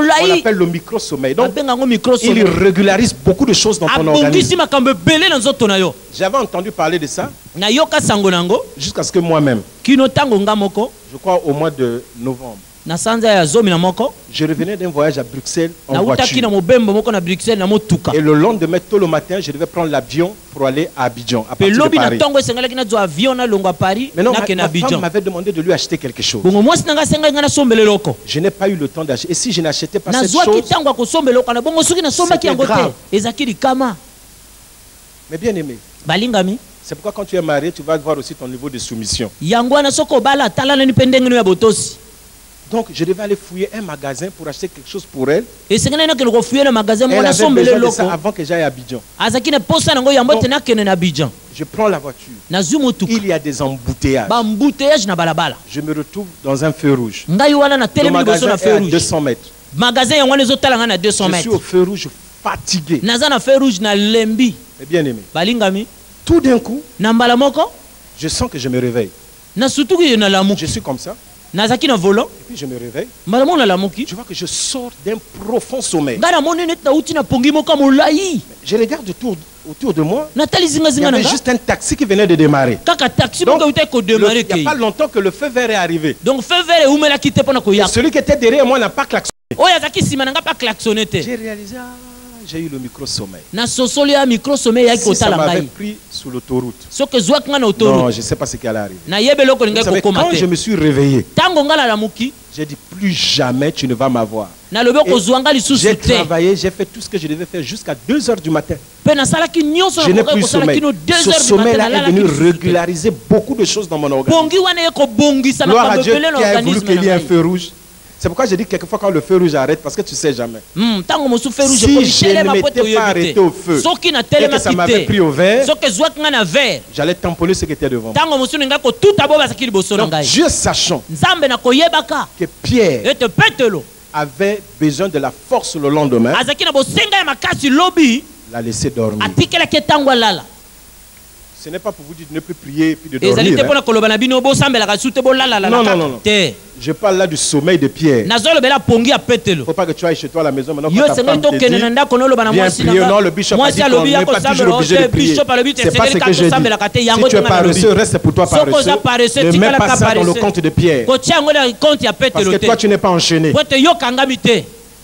l'appelle le micro-sommeil. Donc, il régularise beaucoup de choses dans ton organisme. J'avais entendu parler de ça jusqu'à ce que moi-même, je crois au mois de novembre, je revenais d'un voyage à Bruxelles en voiture. Et le lendemain, tôt le matin, je devais prendre l'avion pour aller à Abidjan, à partir de Paris. Maintenant, ma femme m'avait demandé de lui acheter quelque chose. Je n'ai pas eu le temps d'acheter. Et si je n'achetais pas cette chose, c'était grave. Mais bien aimé, c'est pourquoi quand tu es marié, tu vas voir aussi ton niveau de soumission. Donc je devais aller fouiller un magasin pour acheter quelque chose pour elle. Elle avait besoin de ça avant que j'aille à Abidjan. Donc, je prends la voiture. Il y a des embouteillages. Je me retrouve dans un feu rouge. Le magasin est à 200 mètres. Je suis au feu rouge fatigué. Mais bien aimé, tout d'un coup, je sens que je me réveille. Je suis comme ça. Et puis je me réveille. Je vois que je sors d'un profond sommeil. Je regarde autour de moi. Il y avait juste un taxi qui venait de démarrer. Donc, il n'y a pas longtemps que le feu vert est arrivé. Et celui qui était derrière moi n'a pas klaxonné. J'ai réalisé, j'ai eu le micro-sommeil. Si ça m'avait pris sous l'autoroute, non, je ne sais pas ce qui allait arriver. Vous savez, quand je me suis réveillé, j'ai dit plus jamais tu ne vas m'avoir. J'ai travaillé, j'ai fait tout ce que je devais faire jusqu'à 2 h du matin. Je n'ai plus sommeil. Ce sommeil-là est venu régulariser beaucoup de choses dans mon organisme. Gloire à Dieu qui a voulu qu'il y ait un feu rouge. C'est pourquoi je dis quelquefois quand le feu rouge arrête, parce que tu ne sais jamais. Si je ne m'étais pas arrêté au feu et que ça m'avait pris au vert, j'allais tamponner ce qui était devant moi. Donc, Dieu sachant que Pierre avait besoin de la force le lendemain, l'a laissé dormir. Ce n'est pas pour vous dire de ne plus prier et puis de dormir. Non, non, non. Je parle là du sommeil de Pierre. Il ne faut pas que tu ailles chez toi à la maison maintenant quand ta femme te dit viens prier. Non, le bishop a dit qu'on n'est pas toujours obligé de prier. C'est pas ce que je dis. Si tu es paresseux, reste pour toi paresseux. Ne mets pas ça dans le compte de Pierre. Parce que toi tu n'es pas enchaîné.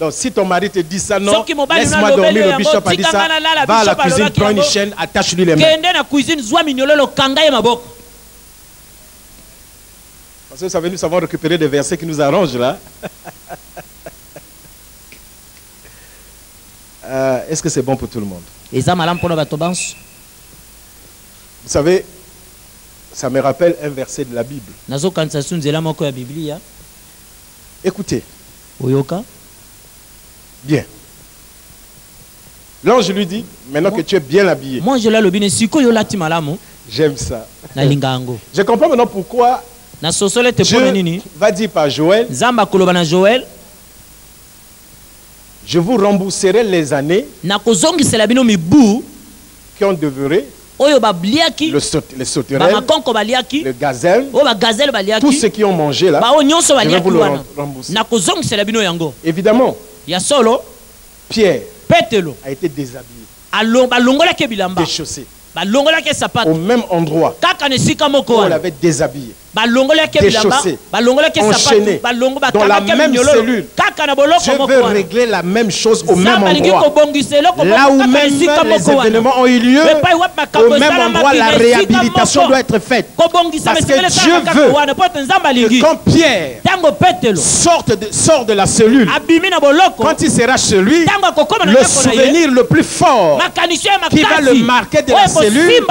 Donc si ton mari te dit ça, non, laisse-moi dormir, le bishop a dit ça, va à la cuisine, prends une chaîne, attache-lui les mains. Parce que nous savons récupérer des versets qui nous arrangent là. Est-ce que c'est bon pour tout le monde? Vous savez, ça me rappelle un verset de la Bible. Écoutez. Bien. L'ange lui dit, maintenant que tu es bien habillé. J'aime ça. Je comprends maintenant pourquoi Dieu va dire par Joël, je vous rembourserai les années qui ont demeuré, les sauterelles, le gazelle, tous ceux qui ont mangé là, je vais vous le rembourser. Évidemment, Pierre a été déshabillé, déchaussé, au même endroit où on l'avait déshabillé. déchaussés, enchaînés dans la même cellule. Dieu veut régler la même chose au même endroit. Là où même les événements ont eu lieu, au même endroit, la réhabilitation doit être faite. Parce que Dieu veut que quand Pierre sort de la cellule, quand il sera chez lui, le souvenir le plus fort qui va le marquer de la cellule,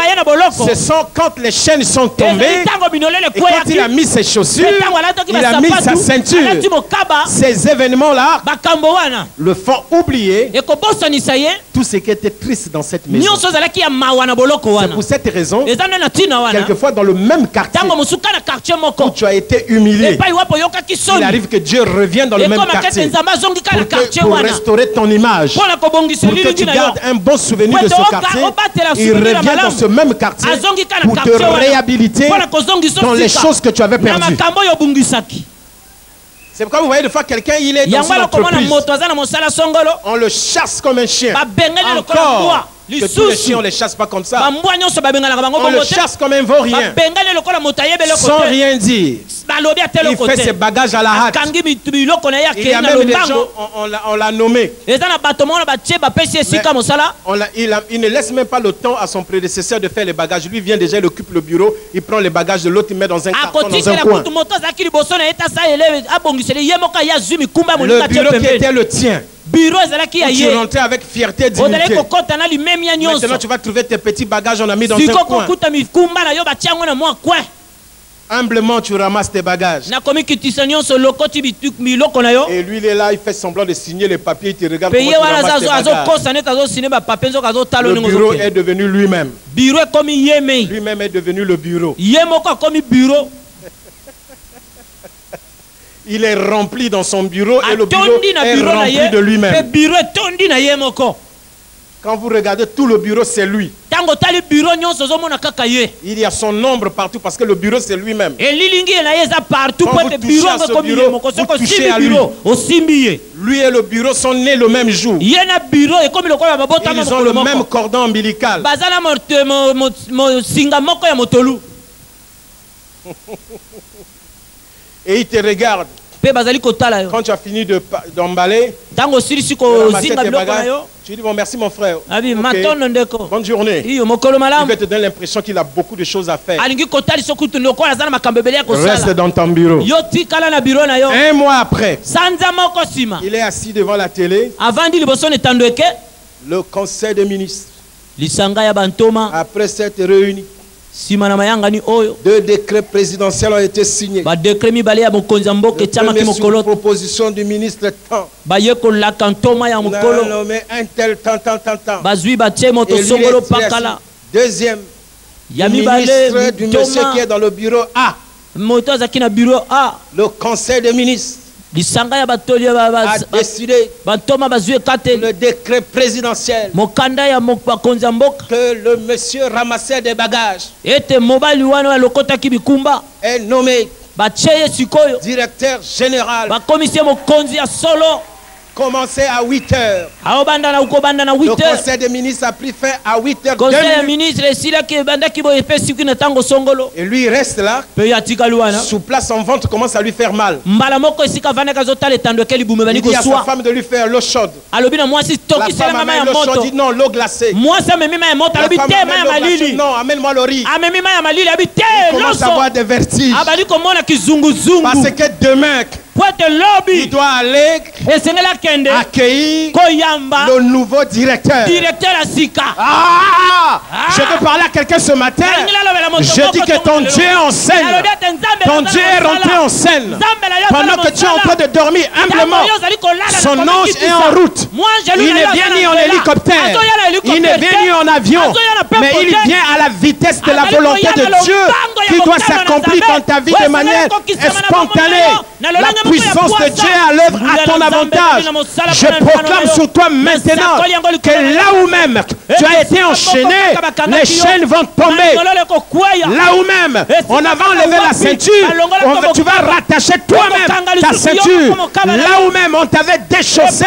ce sont quand les chaînes sont tombées et quand il a mis ses chaussures, il a mis sa ceinture. Ces événements-là le font oublier tout ce qui était triste dans cette maison. C'est pour cette raison, quelquefois dans le même quartier où tu as été humilié, il arrive que Dieu revienne dans le même quartier pour restaurer ton image, pour que tu gardes un bon souvenir de ce quartier. Il revient dans ce même quartier pour te réhabiliter dans les choses que tu avais perdues. C'est pourquoi vous voyez des fois quelqu'un, il est dans une entreprise, on le chasse comme un chien. Encore que tous les chiens, on ne les chasse pas comme ça. On le chasse comme un vaurien, sans rien dire. Il fait ses bagages à la hâte. Il y a même des gens, on l'a nommé. Il ne laisse même pas le temps à son prédécesseur de faire les bagages. Lui vient déjà, il occupe le bureau, il prend les bagages de l'autre, il met dans un carton, dans un coin. Le bureau qui était le tien, tu rentrais avec fierté et dignité. Maintenant tu vas trouver tes petits bagages, on a mis dans un coin. Humblement tu ramasses tes bagages. Et lui il est là, il fait semblant de signer les papiers, il te regarde comment tu ramasses tes bagages. Le bureau est devenu lui-même. Lui-même est devenu le bureau. Il est rempli dans son bureau et le bureau est rempli de lui-même. Quand vous regardez tout le bureau, c'est lui. Il y a son ombre partout parce que le bureau c'est lui-même. Quand vous touchez à ce bureau, vous touchez à lui. Lui et le bureau sont nés le même jour. Ils ont le même cordon ombilical. Et il te regarde. Quand tu as fini d'emballer, tu dis bon merci mon frère. Okay. Bonne journée. Il va te donner l'impression qu'il a beaucoup de choses à faire. Reste dans ton bureau. Un mois après, il est assis devant la télé. Le conseil des ministres, après cette réunion, 2 décrets présidentiels ont été signés. La première sur proposition du ministre Tan. On a nommé un tel tant. Deuxième, le ministre du monsieur qui est dans le bureau A. Le conseil des ministres a décidé le décret présidentiel que le monsieur ramasseur des bagages est nommé directeur général. Commencé à 8 heures. Le conseil des ministres a pris fin à 8 heures. Et lui il reste là. Sous place, son ventre commence à lui faire mal. Il dit à sa femme de lui faire l'eau chaude. La femme amène l'eau chaude, dit non, l'eau glacée. La femme amène l'eau glacée, non, amène-moi le riz. Il commence à avoir des vertiges. Parce que demain, il doit aller accueillir le nouveau directeur. Je veux parler à quelqu'un ce matin. Je dis que ton Dieu est en scène. Ton Dieu est rentré en scène. Pendant que tu es en train de dormir humblement, son ange est en route. Il ne vient ni en hélicoptère, il ne vient ni en avion, mais il vient à la vitesse de la volonté de Dieu qui doit s'accomplir dans ta vie de manière spontanée. La puissance de Dieu à l'œuvre à ton avantage. Je proclame sur toi maintenant que là où même tu as été enchaîné, les chaînes vont tomber. Là où même on avait enlevé la ceinture, tu vas rattacher toi-même ta ceinture. Là où même on t'avait déchaussé,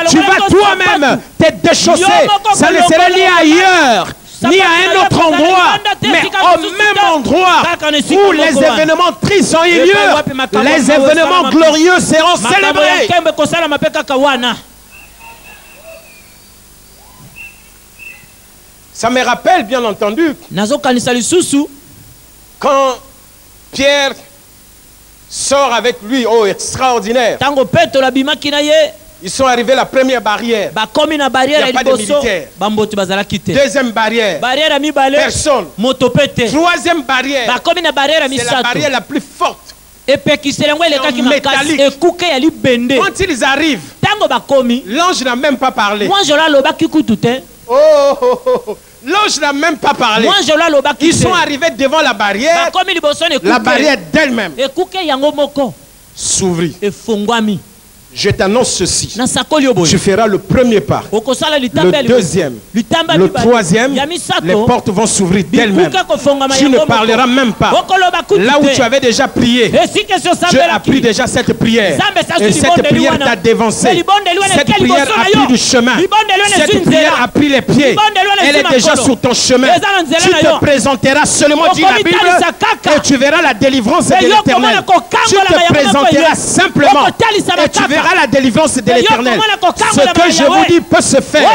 tu vas toi-même te déchausser. Ça ne sera ni ailleurs. ni à un autre endroit, mais au même endroit où les événements tristes ont eu lieu, les événements glorieux seront célébrés. Ça me rappelle, bien entendu, quand Pierre sort avec lui, oh extraordinaire. Ils sont arrivés à la première barrière. Il n'y a pas de militaire. Deuxième barrière. Personne. Troisième barrière. C'est la barrière la plus forte. Métallique. Quand ils arrivent, l'ange n'a même pas parlé. L'ange n'a même pas parlé. Ils sont arrivés devant la barrière. La barrière d'elle-même s'ouvrit. Je t'annonce ceci. Tu feras le premier pas, le deuxième, le troisième. Les portes vont s'ouvrir d'elles-mêmes. Tu ne parleras même pas. Là où tu avais déjà prié, Dieu a pris déjà cette prière. Et cette prière t'a dévancé. Cette prière a pris du chemin. Cette prière a pris les pieds. Elle est déjà sur ton chemin. Tu te présenteras seulement, dit la Bible, et tu verras la délivrance de l'Éternel. Tu te présenteras simplement et tu verras la délivrance de l'Éternel. Ce que je vous dis peut se faire.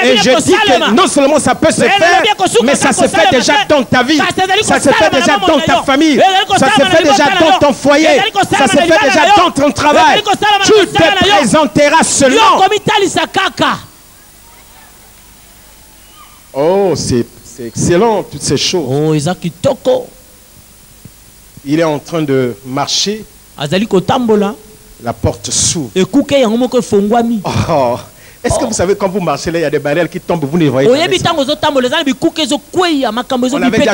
Et je dis que non seulement ça peut se faire, mais ça se fait déjà dans ta vie. Ça se fait déjà dans ta famille. Ça se fait déjà dans ton foyer. Ça se fait déjà dans ton travail. Tu te présenteras seulement. Oh, c'est excellent, toutes ces choses. Il est en train de marcher. La porte s'ouvre. Oh. Est-ce que vous savez, quand vous marchez là, il y a des barrières qui tombent, vous ne voyez pas. On avait déjà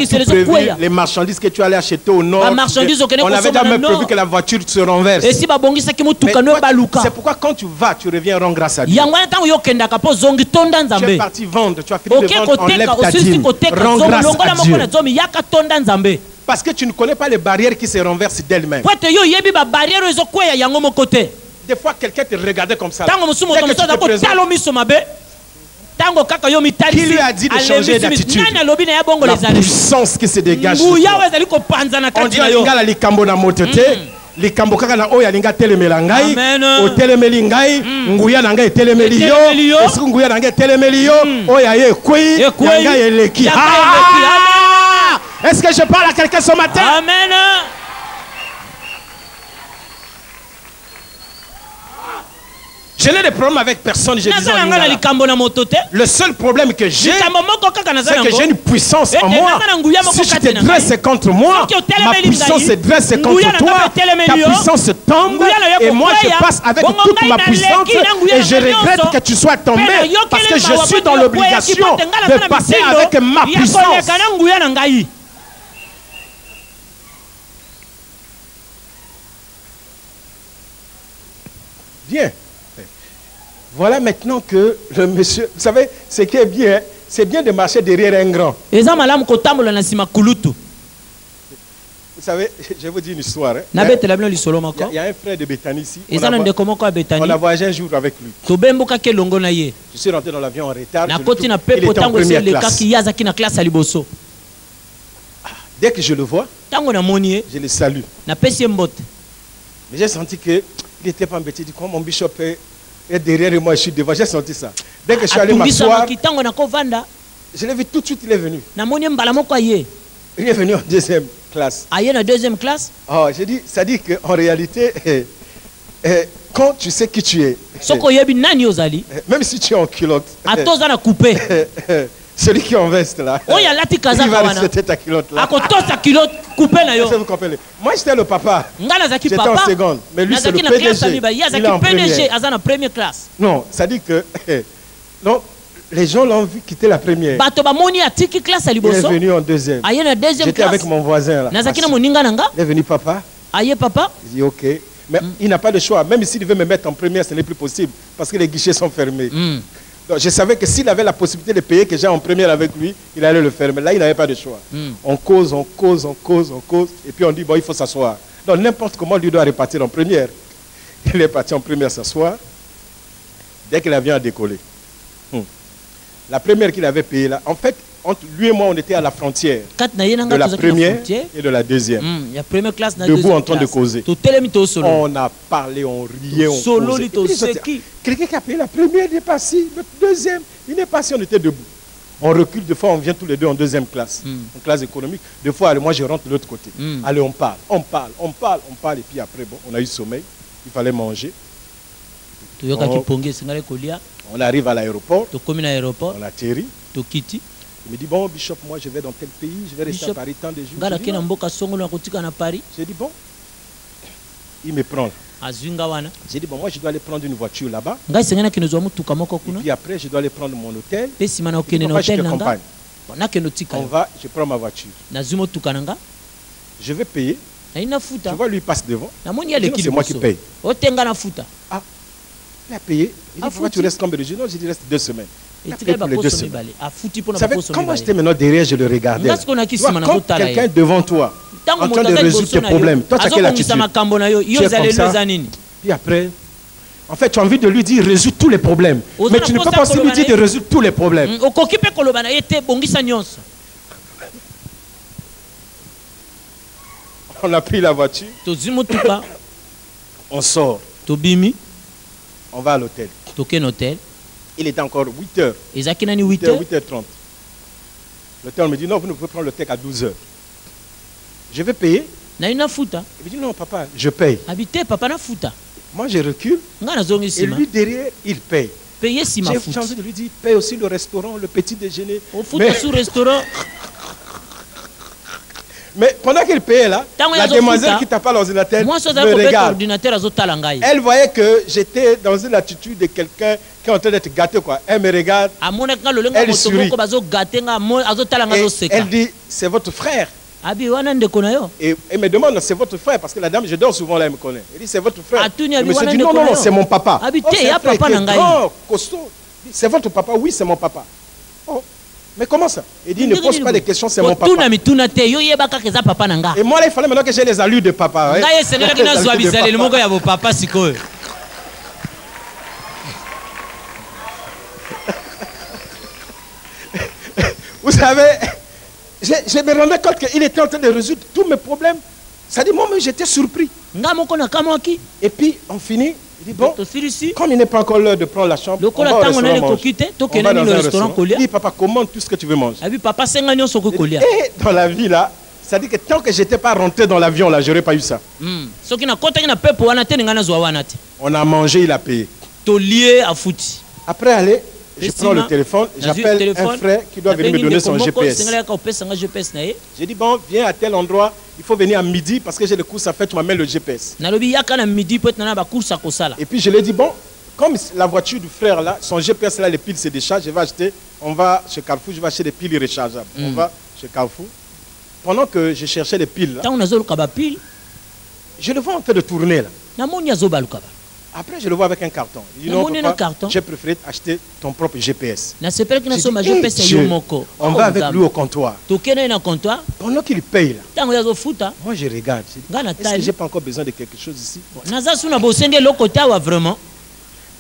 tout prévu, les marchandises que tu allais acheter au nord. On avait déjà même prévu que la voiture se renverse. C'est pourquoi quand tu vas, tu reviens rendre grâce à Dieu. Tu es parti vendre, tu as fini de vendre, enlève ta dîme, rends grâce à Dieu. Parce que tu ne connais pas les barrières qui se renversent d'elles-mêmes. Des fois, quelqu'un te regardait comme ça. Dès que tu te présentes, qui lui a dit de changer d'attitude? La puissance qui se dégage. On dit à likambo na motote. Likambo kaka na oya linga telemela ngai. O telemeli ngai. Nguya na ngai telemeli yo. Est-ce que nguya na ngai telemeli yo? Oya ye kui. Yanga ye leki. Est-ce que je parle à quelqu'un ce matin? Amen. Je n'ai de problème avec personne. Je disais le seul problème que j'ai, c'est que j'ai une puissance en moi. Si je te dresse contre moi, ma puissance se dresse contre toi. Ta puissance tombe et moi je passe avec toute ma puissance et je regrette que tu sois tombé parce que je suis dans l'obligation de passer avec ma puissance. Bien. Voilà maintenant que le monsieur, vous savez, ce qui est bien, c'est bien de marcher derrière un grand. Vous savez, je vous dis une histoire. Il y a un frère de Bethany ici. On a voyagé un jour avec lui. Je suis rentré dans l'avion en retard. Il était en première classe. Dès que je le vois, je le salue. Mais j'ai senti qu'il n'était pas embêté. Il dit, comme mon bishop est derrière moi, je suis devant. J'ai senti ça. Dès que je suis allé m'asseoir, je l'ai vu tout de suite, il est venu. Il est venu en deuxième classe. Oh, j'ai dit, ça dit qu'en réalité, quand tu sais qui tu es, même si tu es en culotte, celui qui est en veste là, il va respecter ta culotte là. Moi j'étais le papa, j'étais en seconde, mais lui c'est le PDG, il est en première. Non, ça dit que non, les gens l'ont vu quitter la première. Il est venu en deuxième. J'étais avec mon voisin là. Il est venu papa. Il dit ok. Mais il n'a pas de choix. Même s'il veut me mettre en première, ce n'est plus possible parce que les guichets sont fermés. Donc, je savais que s'il avait la possibilité de payer que j'ai en première avec lui, il allait le faire. Mais là, il n'avait pas de choix. On cause. Et puis on dit, bon, il faut s'asseoir. Donc n'importe comment, lui doit repartir en première. Il est parti en première s'asseoir. Dès que l'avion a décollé. La première qu'il avait payée là, en fait, entre lui et moi, on était à la frontière de la première et de la deuxième. Debout en train de causer. On a parlé, on riait, on causait. Quelqu'un qui a payé la première, il n'est pas assis. Le deuxième, il n'est pas assis, on était debout. On recule, des fois on vient tous les deux en deuxième classe, en classe économique. Des fois, allez, moi je rentre de l'autre côté. Allez, on parle. Et puis après, bon, on a eu sommeil, il fallait manger. On arrive à l'aéroport, on atterrit. Il me dit, bon, Bishop, moi je vais dans tel pays, je vais rester à Paris tant de jours. J'ai dit, bon, il me prend. J'ai dit, bon, moi je dois aller prendre une voiture là-bas. Et puis après, je dois aller prendre mon hôtel. Et puis, moi, je te accompagne. On va, je prends ma voiture. Je vais payer. Tu vois, lui, il passe devant. C'est moi qui paye. Ah, il a payé. Il dit, pourquoi tu restes combien de jours? Non, je dis, reste 2 semaines. Il a payé pour les 2 semaines. Vous savez, comment j'étais maintenant derrière, je le regardais. Quand quelqu'un devant toi, en train de résoudre tes problèmes, toi, tu as quelle attitude? Tu es comme ça. Puis après, en fait, tu as envie de lui dire résoudre tous les problèmes. Mais tu ne peux pas aussi lui dire de résoudre tous les problèmes. On a pris la voiture. On sort. On va à l'hôtel. Il était encore 8 heures. 8h30. L'hôtel me dit non, vous ne pouvez prendre l'hôtel à 12 heures. Je vais payer. Il me dit non, papa, je paye. Moi, je recule. Et lui, derrière, il paye. J'ai envie de lui dire, paye aussi le restaurant, le petit déjeuner. Mais pendant qu'il payait là, la demoiselle qui tape à l'ordinateur me regarde. Elle voyait que j'étais dans une attitude de quelqu'un qui est en train d'être gâté, quoi. Elle me regarde, elle sourit. Et elle dit, c'est votre frère. Et elle me demande, c'est votre frère, parce que la dame, je dors souvent là, elle me connaît. Elle dit, c'est votre frère. Le monsieur dit, non, non, non, c'est mon papa. C'est votre papa, oui, c'est mon papa. Oh. Mais comment ça? Il dit, ne pose pas de questions, c'est mon papa. Et moi, là, il fallait maintenant que j'ai les allures de papa. Vous savez, je me rendais compte qu'il était en train de résoudre tous mes problèmes. Ça dit, moi, j'étais surpris. Et puis, on finit. Il dit, bon, comme il n'est pas encore l'heure de prendre la chambre, on va au restaurant manger. On va dans un restaurant. Il dit, papa, commande tout ce que tu veux manger. Et dans la vie, là, ça dit que tant que je n'étais pas rentré dans l'avion, là, je n'aurais pas eu ça. On a mangé, il a payé. Après, allez, je prends le téléphone, j'appelle un frère qui doit venir me donner son GPS. J'ai dit, bon, viens à tel endroit, il faut venir à midi parce que j'ai le course à faire, tu m'amènes le GPS. Et puis je lui ai dit, bon, comme la voiture du frère là, son GPS là, les piles se déchargent, je vais acheter, on va chez Carrefour, je vais acheter des piles rechargeables. On va chez Carrefour. Pendant que je cherchais les piles là, je le vois en train de tourner là. Après, je le vois avec un carton. Il dit, non, papa, j'ai préféré acheter ton propre GPS. On va avec lui au comptoir. Pendant qu'il paye là, moi je regarde. Est-ce que je n'ai pas encore besoin de quelque chose ici?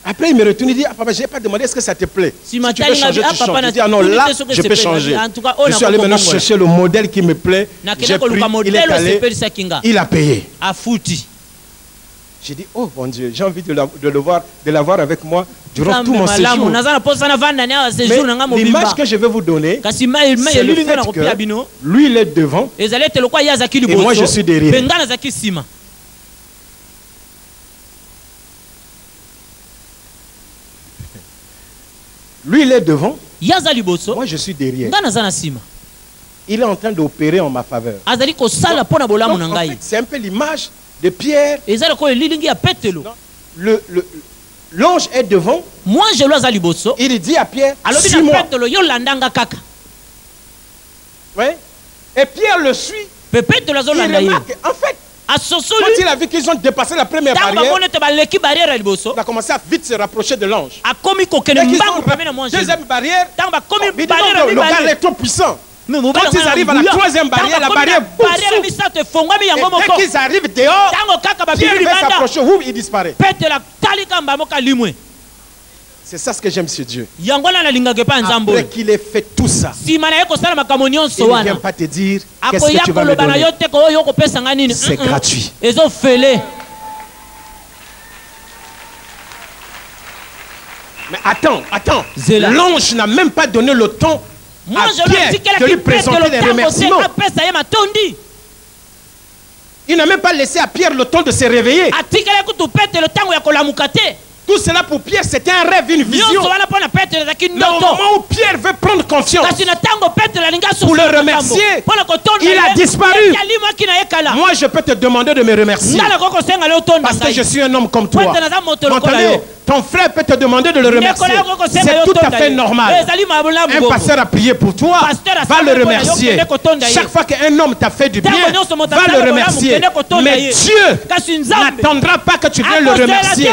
Après, il me retourne, il dit, ah, papa, je n'ai pas demandé, est-ce que ça te plaît? Si tu peux changer, tu changes. Je dis, ah non, là, je peux changer. Je suis allé maintenant chercher le modèle qui me plaît. J'ai pris, il est allé, il a payé. J'ai dit, oh mon Dieu, j'ai envie de l'avoir avec moi durant tout mon séjour. Mais l'image que je vais vous donner, c'est le fait que lui, il est devant et moi, je suis derrière. Lui, il est devant, moi, je suis derrière. Il est en train d'opérer en ma faveur. C'est un peu l'image de Pierre. L'ange est devant. Il dit à Pierre, suis-moi. Oui. Et Pierre le suit. Il remarque, en fait, quand il a vu qu'ils ont dépassé la première barrière, il a commencé à vite se rapprocher de l'ange. Deuxième barrière, il dit non, le gars est trop puissant. Quand ils arrivent à la troisième barrière, la barrière bouge. Et dès qu'ils arrivent dehors, Pierre va s'approcher, il disparaît. C'est ça ce que j'aime sur Dieu. Après qu'il ait fait tout ça, il ne vient pas te dire qu'est-ce que tu vas me donner. C'est gratuit. Mais attends. L'ange n'a même pas donné le temps à Pierre de lui présenter les remerciements. Il n'a même pas laissé à Pierre le temps de se réveiller. Tout cela pour Pierre, c'était un rêve, une vision. Le moment où Pierre veut prendre confiance pour le remercier, il a disparu. Moi, je peux te demander de me remercier parce que je suis un homme comme toi. Entendez? Ton frère peut te demander de le remercier. C'est tout à fait normal. Un pasteur a prié pour toi, va le remercier. Chaque fois qu'un homme t'a fait du bien, va le remercier. Mais Dieu n'attendra pas que tu viennes le remercier.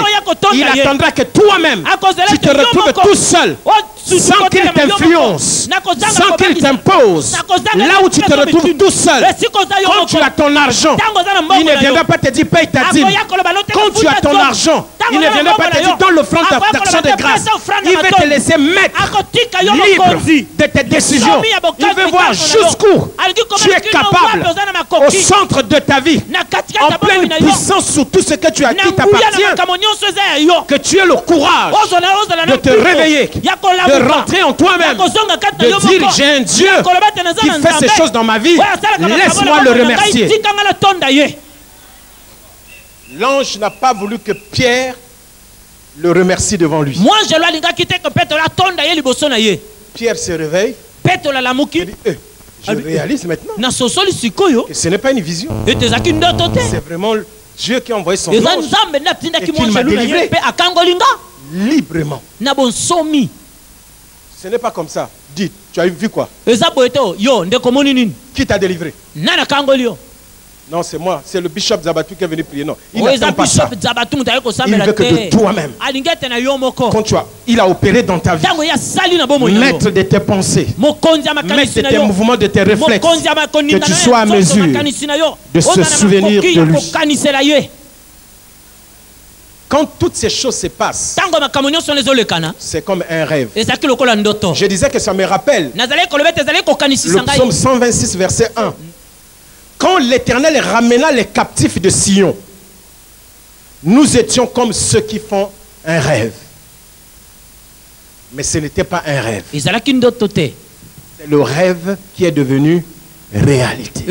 Il attendra que toi-même, tu te retrouves tout seul, sans qu'il t'influence, sans qu'il t'impose. Là où tu te retrouves tout seul, quand tu as ton argent, il ne viendra pas te dire paye ta dîme. Quand tu as ton argent, il ne viendra pas te dire dans l'offrande d'action de grâce. Il veut te laisser mettre libre de tes décisions. Il veut voir jusqu'où tu es capable, au centre de ta vie, en pleine puissance sur tout ce que tu as qui t'appartient, que tu aies le courage de te réveiller, de rentrer en toi-même, de dire j'ai un Dieu qui fait ces choses dans ma vie, laisse-moi le remercier. L'ange n'a pas voulu que Pierre le remercie devant lui. Pierre se réveille. Il dit, je réalise maintenant que ce n'est pas une vision. C'est vraiment Dieu qui a envoyé son ange et qui m'a délivré librement. Ce n'est pas comme ça. Dites, tu as vu quoi? Qui t'a délivré? Non, c'est moi. C'est le bishop Zabatu qui est venu prier. Non, il n'attend pas ça. Il veut que de toi-même, quand il a opéré dans ta vie, maître de tes pensées, maître de tes mouvements, de tes réflexes, que tu sois à mesure de se souvenir de lui. Quand toutes ces choses se passent, c'est comme un rêve. Je disais que ça me rappelle le psaume 126, verset 1. Quand l'Éternel ramena les captifs de Sion, nous étions comme ceux qui font un rêve. Mais ce n'était pas un rêve. C'est le rêve qui est devenu réalité.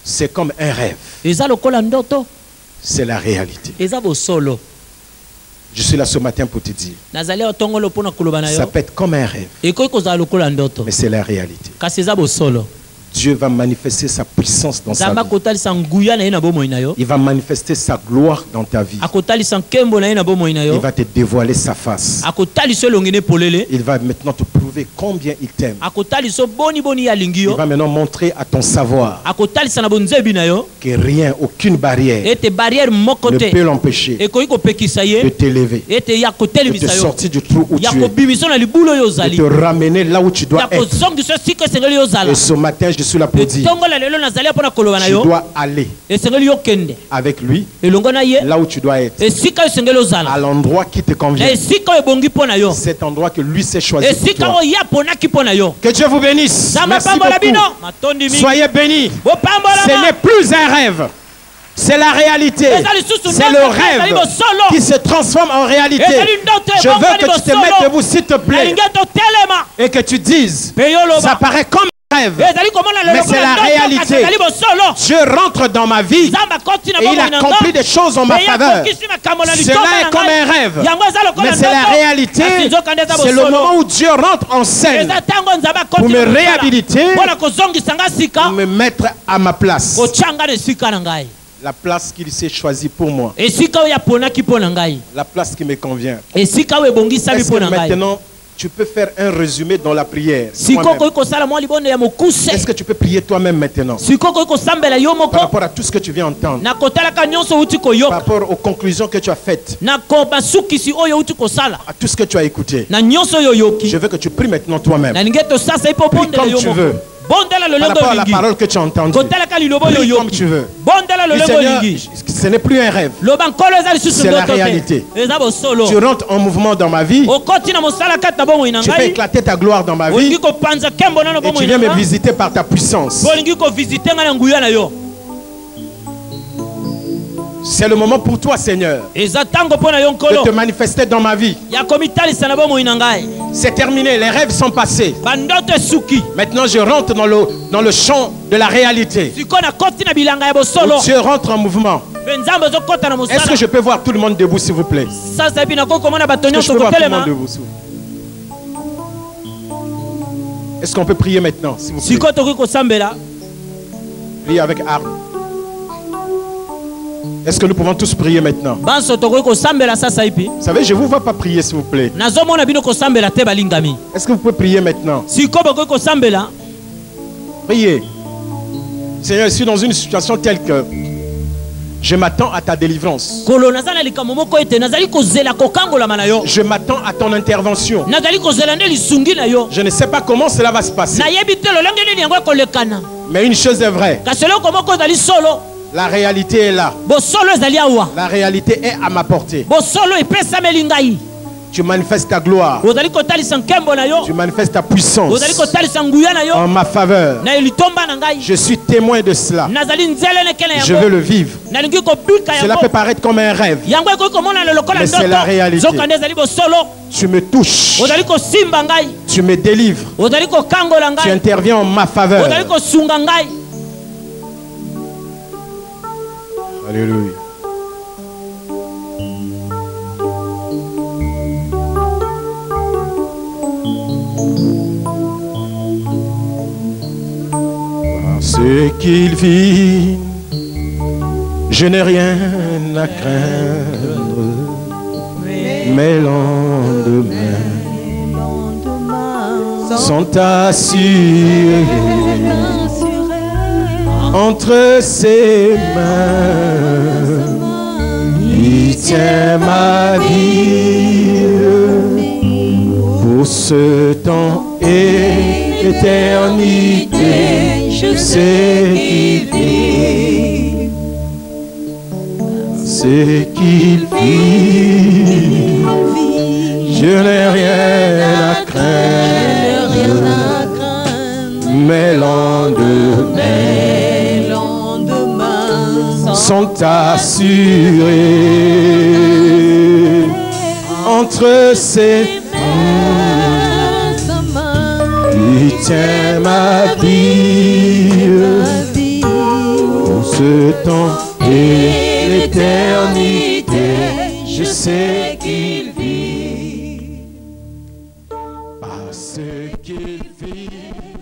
C'est comme un rêve. C'est la réalité. Je suis là ce matin pour te dire, ça peut être comme un rêve, mais c'est la réalité. Dieu va manifester sa puissance dans sa vie. Il va manifester sa gloire dans ta vie. Il va te dévoiler sa face. Il va maintenant te prouver combien il t'aime. Il va maintenant montrer à ton savoir que rien, aucune barrière ne peut l'empêcher de t'élever, de te sortir du trou où tu es, de te ramener là où tu dois être. Et ce matin, je suis là pour dire, tu dois aller avec lui là où tu dois être, à l'endroit qui te convient, cet endroit que lui s'est choisi pour toi. Que Dieu vous bénisse. Merci beaucoup. Soyez bénis. Ce n'est plus un rêve, c'est la réalité. C'est le rêve qui se transforme en réalité. Je veux que tu te mettes debout, s'il te plaît, et que tu dises, ça paraît comme rêve, mais c'est la réalité. Dieu rentre dans ma vie et il accomplit des choses en ma faveur. Cela est comme un rêve, mais c'est la réalité. C'est le moment où Dieu rentre en scène pour me réhabiliter, pour me mettre à ma place, la place qu'il s'est choisie pour moi, la place qui me convient. Est-ce que maintenant tu peux faire un résumé dans la prière? Est-ce que tu peux prier toi-même maintenant par rapport à tout ce que tu viens entendre, par rapport aux conclusions que tu as faites, à tout ce que tu as écouté? Je veux que tu pries maintenant toi-même. Prie comme tu veux. Par rapport à la parole que tu as entendue, prie comme tu veux. Seigneur, Ce n'est plus un rêve. C'est la réalité. Tu rentres en mouvement dans ma vie. Tu fais éclater ta gloire dans ma vie. Et tu viens me visiter par ta puissance. C'est le moment pour toi, Seigneur, de te manifester dans ma vie. C'est terminé, les rêves sont passés. Maintenant, je rentre dans le champ de la réalité. Où Dieu rentre en mouvement. Est-ce que je peux voir tout le monde debout, s'il vous plaît? Est-ce que je peux voir tout le monde debout, s'il vous plaît? Est-ce qu'on peut prier maintenant, s'il vous plaît? Priez avec art. Est-ce que nous pouvons tous prier maintenant? Vous savez, je ne vous vois pas prier, s'il vous plaît. Est-ce que vous pouvez prier maintenant? Priez. Seigneur, je suis dans une situation telle que je m'attends à ta délivrance. Je m'attends à ton intervention. Je ne sais pas comment cela va se passer. Mais une chose est vraie. La réalité est là. La réalité est à ma portée. Tu manifestes ta gloire. Tu manifestes ta puissance en ma faveur. Je suis témoin de cela. Je veux le vivre. Cela peut paraître comme un rêve, mais c'est la réalité. Tu me touches. Tu me délivres. Tu interviens en ma faveur. Alléluia. Parce qu'il vit, je n'ai rien à craindre. Mes lendemains sont assurés entre ses mains. Il tient ma vie pour ce temps et l'éternité. Je sais qu'il vit, c'est qu'il vit. Je n'ai rien à craindre. Mes lendemains sont assurés entre ses mains. Il tient ma vie pour ce temps et l'éternité. Je sais qu'il vit, parce qu'il vit.